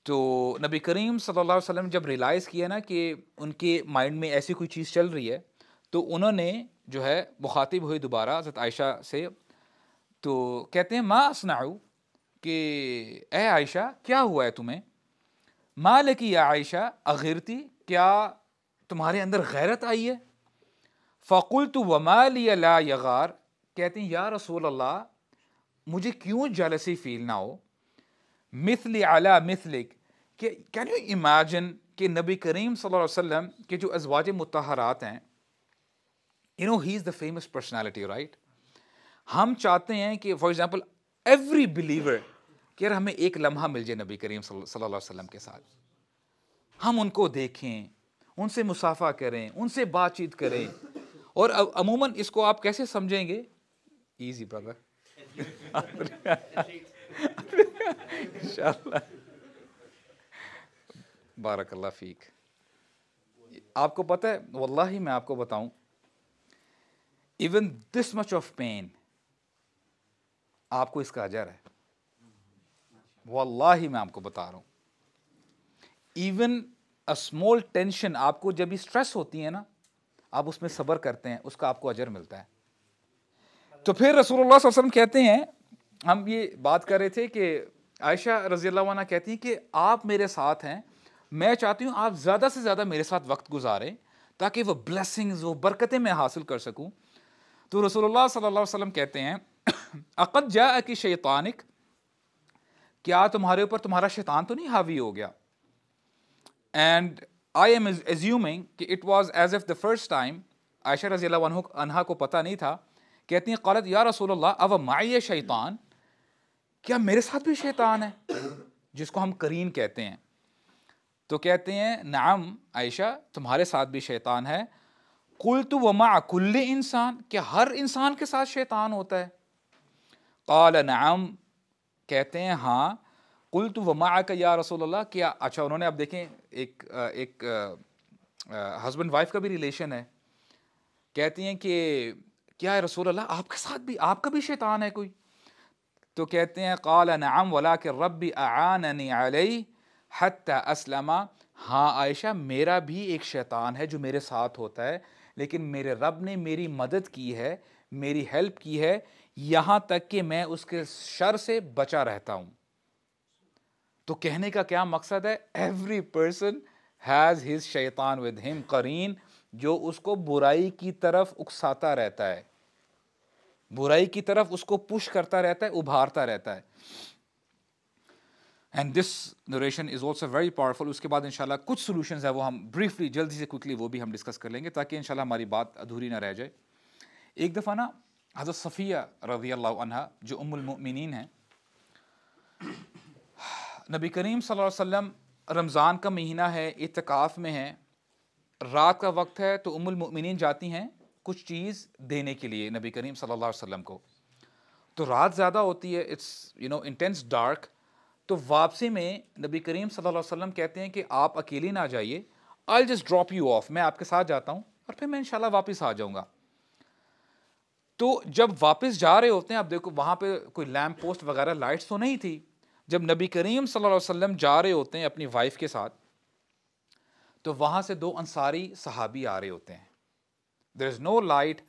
تو نبی کریم صلی اللہ علیہ وسلم جب ریلائز کیا نا کہ ان کے مائنڈ میں ایسی کوئی چیز چل رہی ہے، تو انہوں نے جو ہے مخاطب ہوئے دوبارہ حضرت عائشہ سے، تو کہتے ہیں ما اصنعو، کہ اے عائشہ کیا ہوا ہے تمہیں، ما لکی یا عائشہ اغیرتی، کیا تمہارے اندر غیرت آئی ہے، فقلت وما لی لا یغار، کہتے ہیں یا رسول اللہ مجھے کیوں جیلسی فیل نہ ہو، مثلی علی مثلک، کہ کین یو امیجن کہ نبی کریم صلی اللہ علیہ وسلم کے جو ازواج مطہرات ہیں، you know he is the famous personality right, ہم چاہتے ہیں کہ فار ایگزامپل ایوری بلیور کہ یار ہمیں ایک لمحہ مل جائے نبی کریم صلی اللہ علیہ وسلم کے ساتھ، ہم ان کو دیکھیں، ان سے مصافحہ کریں، ان سے بات چیت کریں. اور عموماً اس کو آپ کیسے سمجھیں گے، ایزی برادر انشاءاللہ، بارک اللہ فیک. آپ کو پتہ ہے واللہ میں آپ کو بتاؤں، even this much of pain آپ کو اس کا اجر ہے، واللہ میں آپ کو بتا رہا ہوں. ایون اے اسمال ٹینشن، آپ کو جب بھی اسٹریس ہوتی ہے نا، آپ اس میں صبر کرتے ہیں، اس کا آپ کو اجر ملتا ہے. تو پھر رسول اللہ صلی اللہ علیہ وسلم کہتے ہیں، ہم یہ بات کر رہے تھے کہ عائشہ رضی اللہ عنہ کہتی ہیں کہ آپ میرے ساتھ ہیں، میں چاہتی ہوں آپ زیادہ سے زیادہ میرے ساتھ وقت گزاریں تاکہ وہ بلیسنگز، وہ برکتیں میں حاصل کر سکوں. تو رسول اللہ صلی اللہ علیہ وسلم کہتے ہیں اقد جاءک شیطانک، کیا تمہارے اوپر تمہارا شیطان تو نہیں حاوی ہو گیا. اینڈ آئی ایم ایزیومنگ کہ it was as if the first time, Aisha رضی اللہ عنہا کو پتہ نہیں تھا. کہتی ہیں قالت یا رسول اللہ او معی شیطان، کیا میرے ساتھ بھی شیطان ہے، جس کو ہم قرین کہتے ہیں. تو کہتے ہیں نعم عائشہ تمہارے ساتھ بھی شیطان ہے. قلت ومع کل انسان، کیا ہر انسان کے ساتھ شیطان ہوتا ہے. قال نعم، کہتے ہیں ہاں. قلت ومعک یا رسول اللہ، کیا اچھا انہوں نے اب دیکھیں ایک ہسبینڈ وائف کا بھی ریلیشن ہے. کہتی ہیں کہ کیا رسول اللہ آپ کے ساتھ بھی، آپ کا بھی شیطان ہے کوئی. تو کہتے ہیں قال نعم ولکن ربی اعاننی علیہ حتی اسلم، ہاں عائشہ میرا بھی ایک شیطان ہے جو میرے ساتھ ہوتا ہے، لیکن میرے رب نے میری مدد کی ہے، میری ہیلپ کی ہے، یہاں تک کہ میں اس کے شر سے بچا رہتا ہوں. تو کہنے کا کیا مقصد ہے، ایوری پرسن ہیز ہز شیطان ود ہم قرین، جو اس کو برائی کی طرف اکساتا رہتا ہے، برائی کی طرف اس کو پش کرتا رہتا ہے، ابھارتا رہتا ہے. And this narration is also very powerful. اس کے بعد انشاءاللہ کچھ سولوشنز ہیں، وہ ہم بریفلی جلدی سے کوئکلی وہ بھی ہم ڈسکس کر لیں گے تاکہ انشاءاللہ ہماری بات ادھوری نہ رہ جائے. ایک دفعہ نا حضرت صفیہ رضی اللہ عنہا جو ام المؤمنین ہیں، نبی کریم صلی اللہ علیہ وسلم رمضان کا مہینہ ہے، اعتکاف میں ہیں، رات کا وقت ہے، تو ام المؤمنین جاتی ہیں کچھ چیز دینے کے لیے نبی کریم صلی اللہ علیہ وسلم کو. تو رات زیادہ ہوتی ہے، اٹس انٹینس ڈارک. تو واپسی میں نبی کریم صلی اللہ علیہ وسلم کہتے ہیں کہ آپ اکیلی نہ جائیے، I'll just drop you off، میں آپ کے ساتھ جاتا ہوں اور پھر میں انشاءاللہ واپس آ جاؤں گا. تو جب واپس جا رہے ہوتے ہیں، اب دیکھو وہاں پہ کوئی لیمپ پوسٹ وغیرہ لائٹس تو نہیں تھی. جب نبی کریم صلی اللہ علیہ وسلم جا رہے ہوتے ہیں اپنی وائف کے ساتھ، تو وہاں سے دو انصاری صحابی آ رہے ہوتے ہیں. there is no light.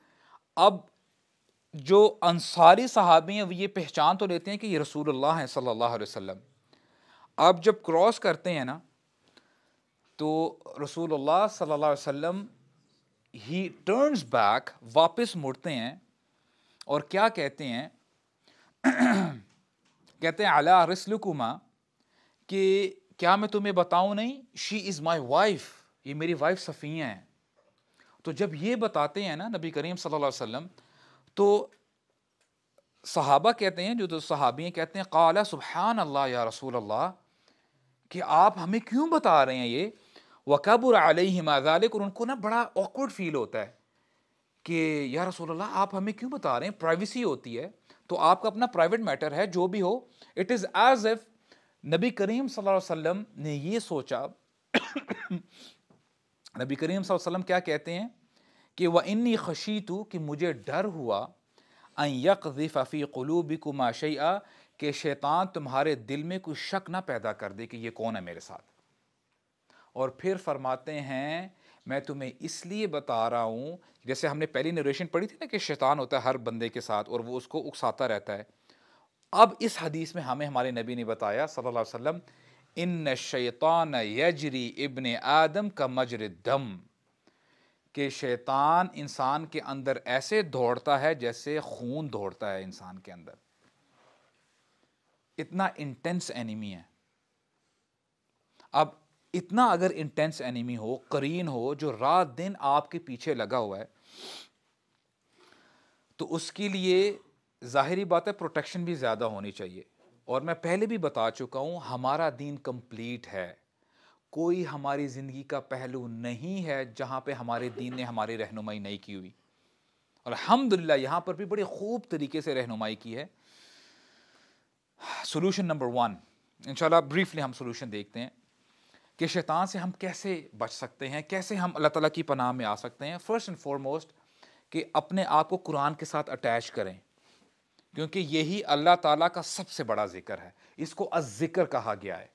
اب جو انصاری صحابی ہیں وہ یہ پہچان تو لیتے ہیں کہ یہ رسول اللہ ہیں صلی اللہ علیہ وسلم. اب جب کراس کرتے ہیں نا، تو رسول اللہ صلی اللہ علیہ وسلم ہی ٹرنز بیک، واپس مڑتے ہیں اور کیا کہتے ہیں کہتے ہیں علی رسلکما، کہ کیا میں تمہیں بتاؤں نہیں، شی از مائی وائف، یہ میری وائف صفیہ ہیں. تو جب یہ بتاتے ہیں نا نبی کریم صلی اللہ علیہ وسلم، تو صحابہ کہتے ہیں، جو دو صحابی ہیں، کہتے ہیں قال سبحان اللہ یا رسول اللہ، کہ آپ ہمیں کیوں بتا رہے ہیں یہ. وَكَبُرَ عَلَيْهِمَا ذَلِكَ، اور ان کو نا بڑا awkward فیل ہوتا ہے کہ یا رسول اللہ آپ ہمیں کیوں بتا رہے ہیں، پرائیویسی ہوتی ہے تو آپ کا اپنا پرائیویٹ میٹر ہے جو بھی ہو. اٹ از ایز اف نبی کریم صلی اللہ علیہ وسلم نے یہ سوچا. نبی کریم صلی اللہ علیہ وسلم کیا کہتے ہیں کہ وَإِنِّي خَشِیتُ، کہ مجھے ڈر ہوا، أَن يَقْذِفَ فِي قُلُوبِكُمَا شَيْئًا، کہ شیطان تمہارے دل میں کوئی شک نہ پیدا کر دے کہ یہ کون ہے میرے ساتھ. اور پھر فرماتے ہیں میں تمہیں اس لیے بتا رہا ہوں، جیسے ہم نے پہلی نریشن پڑھی تھی نا کہ شیطان ہوتا ہے ہر بندے کے ساتھ اور وہ اس کو اکساتا رہتا ہے. اب اس حدیث میں ہمیں ہمارے نبی نے بتایا صلی اللہ علیہ وسلم، ان الشیطان یجری ابن آدم کا مجری الدم، کہ شیطان انسان کے اندر ایسے دوڑتا ہے جیسے خون دوڑتا ہے انسان کے اندر. اتنا انٹینس اینیمی ہے. اب اتنا اگر انٹینس اینیمی ہو، قرین ہو، جو رات دن آپ کے پیچھے لگا ہوا ہے، تو اس کے لیے ظاہری بات ہے پروٹیکشن بھی زیادہ ہونی چاہیے. اور میں پہلے بھی بتا چکا ہوں ہمارا دین کمپلیٹ ہے. کوئی ہماری زندگی کا پہلو نہیں ہے جہاں پہ ہمارے دین نے ہماری رہنمائی نہیں کی ہوئی. اور الحمدللہ یہاں پر بھی بڑے خوب طریقے سے رہنمائی کی ہے. سولوشن نمبر 1، انشاءاللہ بریفلی ہم سولوشن دیکھتے ہیں کہ شیطان سے ہم کیسے بچ سکتے ہیں، کیسے ہم اللہ تعالیٰ کی پناہ میں آ سکتے ہیں. فرسٹ اینڈ فارموسٹ کہ اپنے آپ کو قرآن کے ساتھ اٹیچ کریں، کیونکہ یہی اللہ تعالیٰ کا سب سے بڑا ذکر ہے. اس کو الذکر کہا گیا ہے.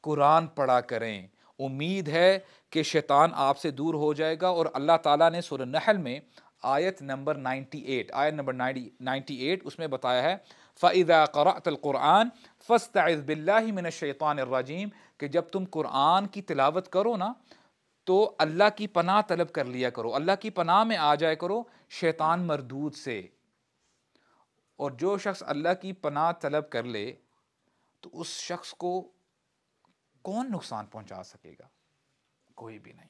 قرآن پڑھا کریں. امید ہے کہ شیطان آپ سے دور ہو جائے گا. اور اللہ تعالیٰ نے سورہ نحل میں آیت نمبر 98 اس میں بتایا ہے فَإِذَا قَرَأْتَ الْقُرْآنَ فَاسْتَعِذْ بِاللَّهِ مِنَ الشَّيْطَانِ الرَّجِيمِ، کہ جب تم قرآن کی تلاوت کرو نا تو اللہ کی پناہ طلب کر لیا کرو، اللہ کی پناہ میں آ جائے کرو شیطان مردود سے. اور جو شخص اللہ کی پناہ طلب کر لے تو اس شخص کو کون نقصان پہنچا سکے گا؟ کوئی بھی نہیں،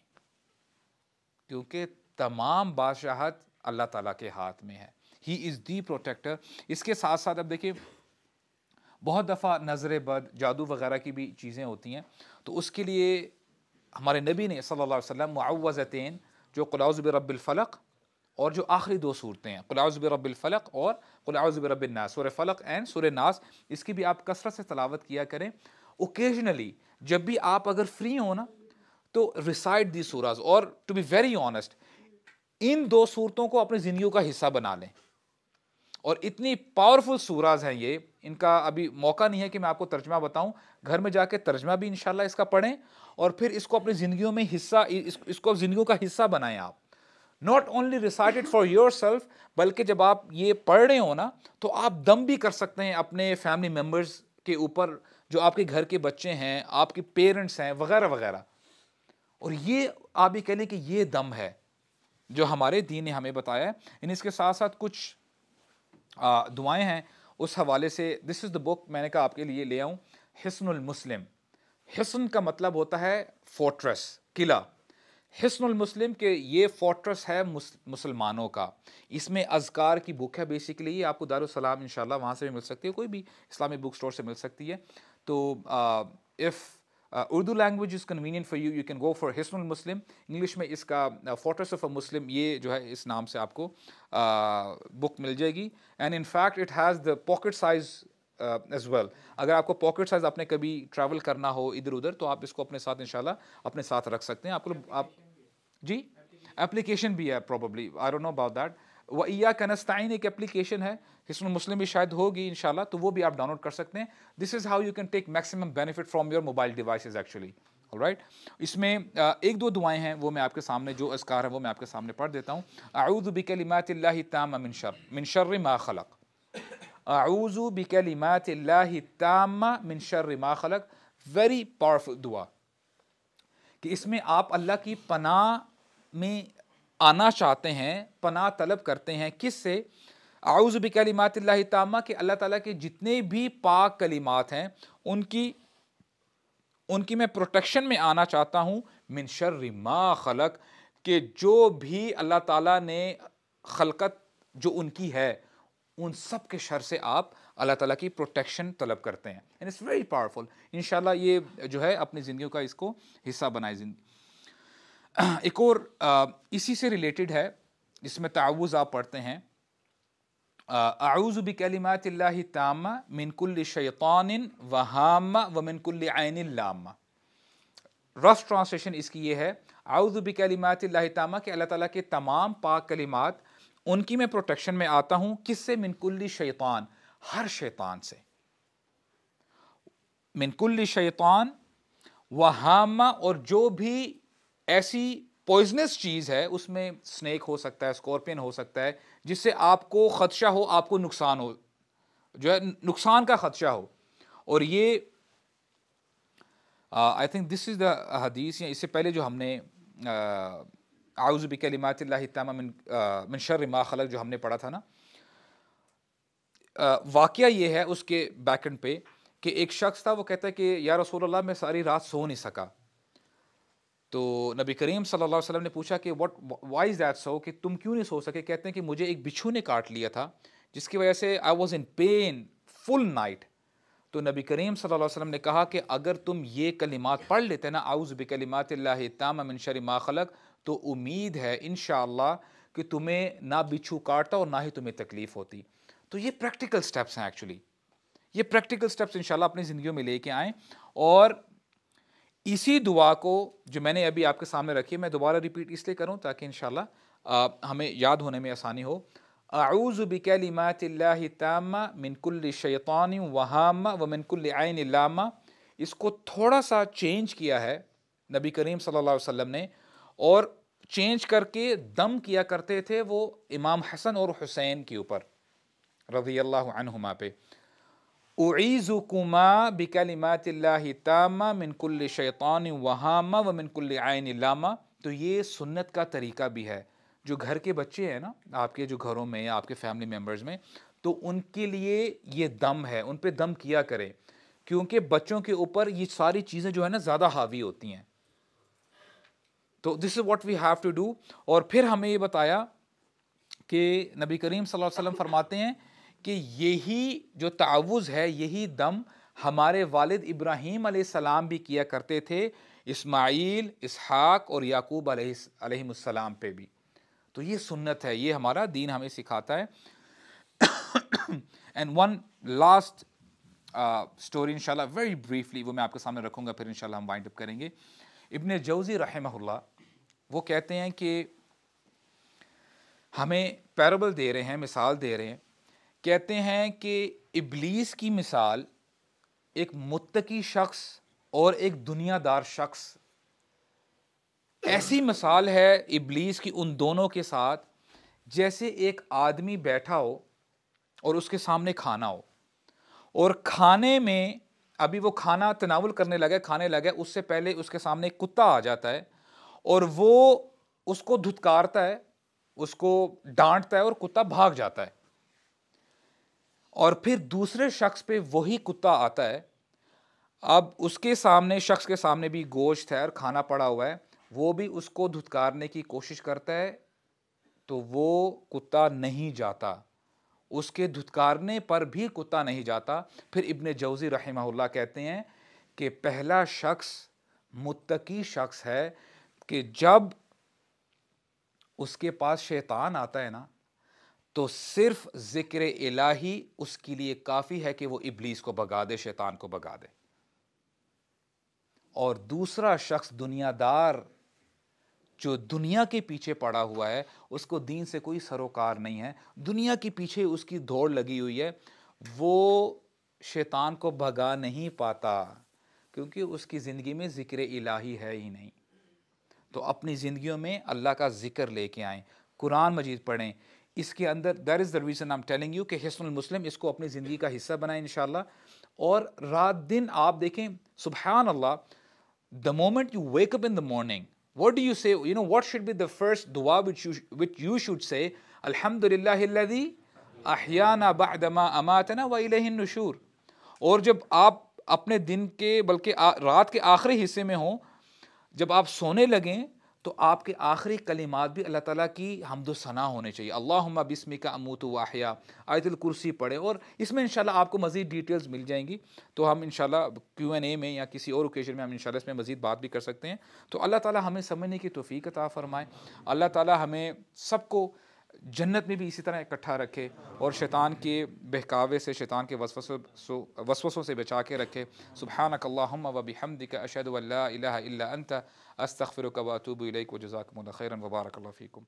کیونکہ تمام بادشاہت اللہ تعالیٰ کے ہاتھ میں ہے. ہی از دی پروٹیکٹر. اس کے ساتھ ساتھ اب دیکھیں بہت دفعہ نظر بد، جادو وغیرہ کی بھی چیزیں ہوتی ہیں، تو اس کے لیے ہمارے نبی نے صلی اللہ علیہ وسلم معوذتین، جو قل اعوذ برب الفلق اور جو آخری 2 صورتیں ہیں قل اعوذ برب الفلق اور قل اعوذ برب الناس، سورہ فلق اینڈ سورہ ناس، اس کی بھی آپ کثرت سے تلاوت کیا کریں. اوکیجنلی جب بھی آپ اگر فری ہو نا تو ریسائٹ دی سوراز. اور ٹو بی ویری آنیسٹ ان 2 صورتوں کو اپنی زندگیوں کا حصہ بنا لیں. اور اتنی پاورفل سوراز ہیں یہ، ان کا ابھی موقع نہیں ہے کہ میں آپ کو ترجمہ بتاؤں. گھر میں جا کے ترجمہ بھی انشاءاللہ اس کا پڑھیں اور پھر اس کو اپنی زندگیوں میں حصہ، اس کو زندگیوں کا حصہ بنائیں آپ. Not only recite it for your self, بلکہ جب آپ یہ پڑھ رہے ہو نا تو آپ دم بھی کر سکتے ہیں اپنے فیملی ممبرز کے اوپر، جو آپ کے گھر کے بچے ہیں، آپ کے پیرنٹس ہیں وغیرہ وغیرہ. اور یہ آپ بھی کہہ لیں کہ یہ دم ہے جو ہمارے دین نے ہمیں بتایا ہے. اس کے ساتھ ساتھ کچھ دعائیں ہیں اس حوالے سے. دس از دا بک میں نے کہا آپ کے لیے لے آؤں، حصن المسلم. حصن کا مطلب ہوتا ہے فورٹریس، قلعہ. حصن المسلم کہ یہ فورٹریس ہے مسلمانوں کا. اس میں اذکار کی بک ہے بیسیکلی. یہ آپ کو دارالسلام انشاءاللہ وہاں سے بھی مل سکتی ہے، کوئی بھی اسلامک بک سٹور سے مل سکتی ہے. تو if Urdu language is convenient for you, you can go for حصن المسلم. انگلش میں اس کا فورٹریس آف اے مسلم، یہ جو ہے اس نام سے آپ کو بک مل جائے گی. And in fact it has the pocket size as well. اگر آپ کو پاکٹ سائز آپ نے کبھی ٹریول کرنا ہو ادھر ادھر تو آپ اس کو اپنے ساتھ انشاءاللہ اپنے ساتھ رکھ سکتے ہیں. آپ جی اپلیکیشن بھی ہے probably, I don't know about that. وَإِيَّاكَ نَسْتَعِينُ ایک اپلیکیشن ہے، حصن المسلم بھی شاید ہوگی انشاءاللہ، تو وہ بھی آپ ڈاؤن لوڈ کر سکتے ہیں. This is how you can take maximum benefit from your mobile devices actually. Alright, اس میں 1-2 دعائیں ہیں وہ میں آپ کے سامنے، جو اذکار ہیں وہ میں آپ کے سامنے پڑھ دیتا ہوں. اعوذ بکلمات اللہ التامہ من شر ما خلق. اعوذ بکلمات اللہ التامہ من شر ما خلق. ویری پاورفل دعا کہ اس میں آپ اللہ کی پناہ میں آنا چاہتے ہیں، پناہ طلب کرتے ہیں. کس سے؟ اعوذ بکلمات اللہ التامہ، کہ اللہ تعالیٰ کے جتنے بھی پاک کلمات ہیں ان کی میں پروٹیکشن میں آنا چاہتا ہوں. من شر ما خلق، کہ جو بھی اللہ تعالیٰ نے خلقت جو ان کی ہے ان سب کے شر سے آپ اللہ تعالیٰ کی پروٹیکشن طلب کرتے ہیں. And it's very powerful. انشاءاللہ یہ جو ہے اپنی زندگیوں کا اس کو حصہ بنائے زندگی. ایک اور اسی سے ریلیٹڈ ہے جس میں تعوذ آپ پڑھتے ہیں, اعوذ بکلمات اللہ التامہ من کل شیطان وہامہ ومن کل عین لامہ. رف ٹرانسلیشن اس کی یہ ہے, اعوذ بکلمات اللہ التامہ کہ اللہ تعالیٰ کے تمام پاک کلمات ان کی میں پروٹیکشن میں آتا ہوں. کس سے؟ من کل شیطان, ہر شیطان سے. من کل شیطان وہامہ, اور جو بھی ایسی پوائزنس چیز ہے, اس میں سنیک ہو سکتا ہے, اسکورپین ہو سکتا ہے, جس سے آپ کو خدشہ ہو, آپ کو نقصان ہو, جو ہے نقصان کا خدشہ ہو. اور یہ آئی تھنک دس از دا حدیث, یا اس سے پہلے جو ہم نے اعوذ بکلمات اللہ التامہ من شر ما خلق جو ہم نے پڑھا تھا نا, واقعہ یہ ہے اس کے بیک اینڈ پہ کہ ایک شخص تھا, وہ کہتا ہے کہ یا رسول اللہ میں ساری رات سو نہیں سکا. تو نبی کریم صلی اللہ علیہ وسلم نے پوچھا کہ وائی از دیٹ سو, کہ تم کیوں نہیں سو سکے؟ کہتے ہیں کہ مجھے ایک بچھو نے کاٹ لیا تھا جس کی وجہ سے I was in painful night. تو نبی کریم صلی اللہ علیہ وسلم نے کہا کہ اگر تم یہ کلمات پڑھ لیتے نا, اعوذ بکلمات اللہ التامہ من شر ما خلق, تو امید ہے انشاءاللہ کہ تمہیں نہ بچھو کاٹتا اور نہ ہی تمہیں تکلیف ہوتی. تو یہ پریکٹیکل سٹیپس ہیں ایکچولی, یہ پریکٹیکل سٹیپس انشاءاللہ اپنی زندگیوں میں لے کے آئیں. اور اسی دعا کو جو میں نے ابھی آپ کے سامنے رکھی ہے, میں دوبارہ ریپیٹ اس لیے کروں تاکہ انشاءاللہ ہمیں یاد ہونے میں آسانی ہو. اعوذ بکلمات اللہ التامہ من کل شیطان وہامہ ومن کل عین لامہ. اس کو تھوڑا سا چینج کیا ہے نبی کریم صلی اللہ علیہ وسلم نے, اور چینج کر کے دم کیا کرتے تھے وہ امام حسن اور حسین کے اوپر رضی اللہ عنہما پہ. اعیذکما بکلمات اللہ التامہ من کل شیطان وہامہ ومن کل عین لامہ. تو یہ سنت کا طریقہ بھی ہے. جو گھر کے بچے ہیں نا آپ کے, جو گھروں میں آپ کے فیملی ممبرز میں, تو ان کے لیے یہ دم ہے, ان پہ دم کیا کریں, کیونکہ بچوں کے اوپر یہ ساری چیزیں جو ہے نا زیادہ حاوی ہوتی ہیں. تو this is what we have to do. اور پھر ہمیں یہ بتایا کہ نبی کریم صلی اللہ علیہ وسلم فرماتے ہیں کہ یہی جو تعوذ ہے, یہی دم ہمارے والد ابراہیم علیہ السلام بھی کیا کرتے تھے, اسماعیل, اسحاق اور یعقوب علیہ السلام پہ بھی. تو یہ سنت ہے, یہ ہمارا دین ہمیں سکھاتا ہے. اینڈ ون لاسٹ اسٹوری انشاءاللہ ویری بریفلی وہ میں آپ کے سامنے رکھوں گا, پھر انشاءاللہ ہم وائنڈ اپ کریں گے. ابن جوزی رحمہ اللہ وہ کہتے ہیں کہ ہمیں پیرابل دے رہے ہیں, مثال دے رہے ہیں. کہتے ہیں کہ ابلیس کی مثال ایک متقی شخص اور ایک دنیا دار شخص, ایسی مثال ہے ابلیس کی ان دونوں کے ساتھ جیسے ایک آدمی بیٹھا ہو اور اس کے سامنے کھانا ہو, اور کھانے میں ابھی وہ کھانا تناول کرنے لگا, کھانے لگا, اس سے پہلے اس کے سامنے ایک کتا آ جاتا ہے اور وہ اس کو دھتکارتا ہے, اس کو ڈانٹتا ہے اور کتا بھاگ جاتا ہے. اور پھر دوسرے شخص پہ وہی کتا آتا ہے, اب اس کے سامنے, شخص کے سامنے بھی گوشت ہے اور کھانا پڑا ہوا ہے, وہ بھی اس کو دھتکارنے کی کوشش کرتا ہے, تو وہ کتا نہیں جاتا, اس کے دھتکارنے پر بھی کتا نہیں جاتا. پھر ابن جوزی رحمہ اللہ کہتے ہیں کہ پہلا شخص متقی شخص ہے کہ جب اس کے پاس شیطان آتا ہے نا, تو صرف ذکر الہی اس کے لیے کافی ہے کہ وہ ابلیس کو بھگا دے, شیطان کو بھگا دے. اور دوسرا شخص دنیا دار جو دنیا کے پیچھے پڑا ہوا ہے, اس کو دین سے کوئی سروکار نہیں ہے, دنیا کے پیچھے اس کی دوڑ لگی ہوئی ہے, وہ شیطان کو بھگا نہیں پاتا کیونکہ اس کی زندگی میں ذکر الہی ہے ہی نہیں. تو اپنی زندگیوں میں اللہ کا ذکر لے کے آئیں, قرآن مجید پڑھیں. اس کے اندر that is the reason I am telling you کہ حصن المسلم اس کو اپنی زندگی کا حصہ بنائیں انشاءاللہ. اور رات دن آپ دیکھیں, سبحان اللہ, the moment you wake up in the morning, what do you say? You know, what should be the first dua which you should say? Alhamdulillahi alladhi ahyana ba'dama amatana wa ilayhi an-nushur. اور جب آپ اپنے دن کے بلکہ رات کے آخری حصے میں ہوں, جب آپ سونے لگیں, تو آپ کے آخری کلمات بھی اللہ تعالیٰ کی حمد و ثنا ہونے چاہیے. اللہم بسمک اموت و احیا، آیت الکرسی پڑھے، اور اس میں انشاءاللہ آپ کو مزید ڈیٹیلز مل جائیں گی. تو ہم انشاءاللہ Q&A میں یا کسی اور اوکیزن میں ہم انشاءاللہ اس میں مزید بات بھی کر سکتے ہیں. تو اللہ تعالیٰ ہمیں سمجھنے کی توفیق عطا فرمائے. اللہ تعالیٰ ہمیں سب کو جنت میں بھی اسی طرح اکٹھا رکھے، اور شیطان کے بہکاوے سے، شیطان کے وسوسوں سے بچا کے رکھے. سبحانک اللہم و بحمدک، اشہد ان لا الہ الا انت، استغفرک و اتوب الیک، و جزاکم اللہ خیرا و بارک اللہ فیکم.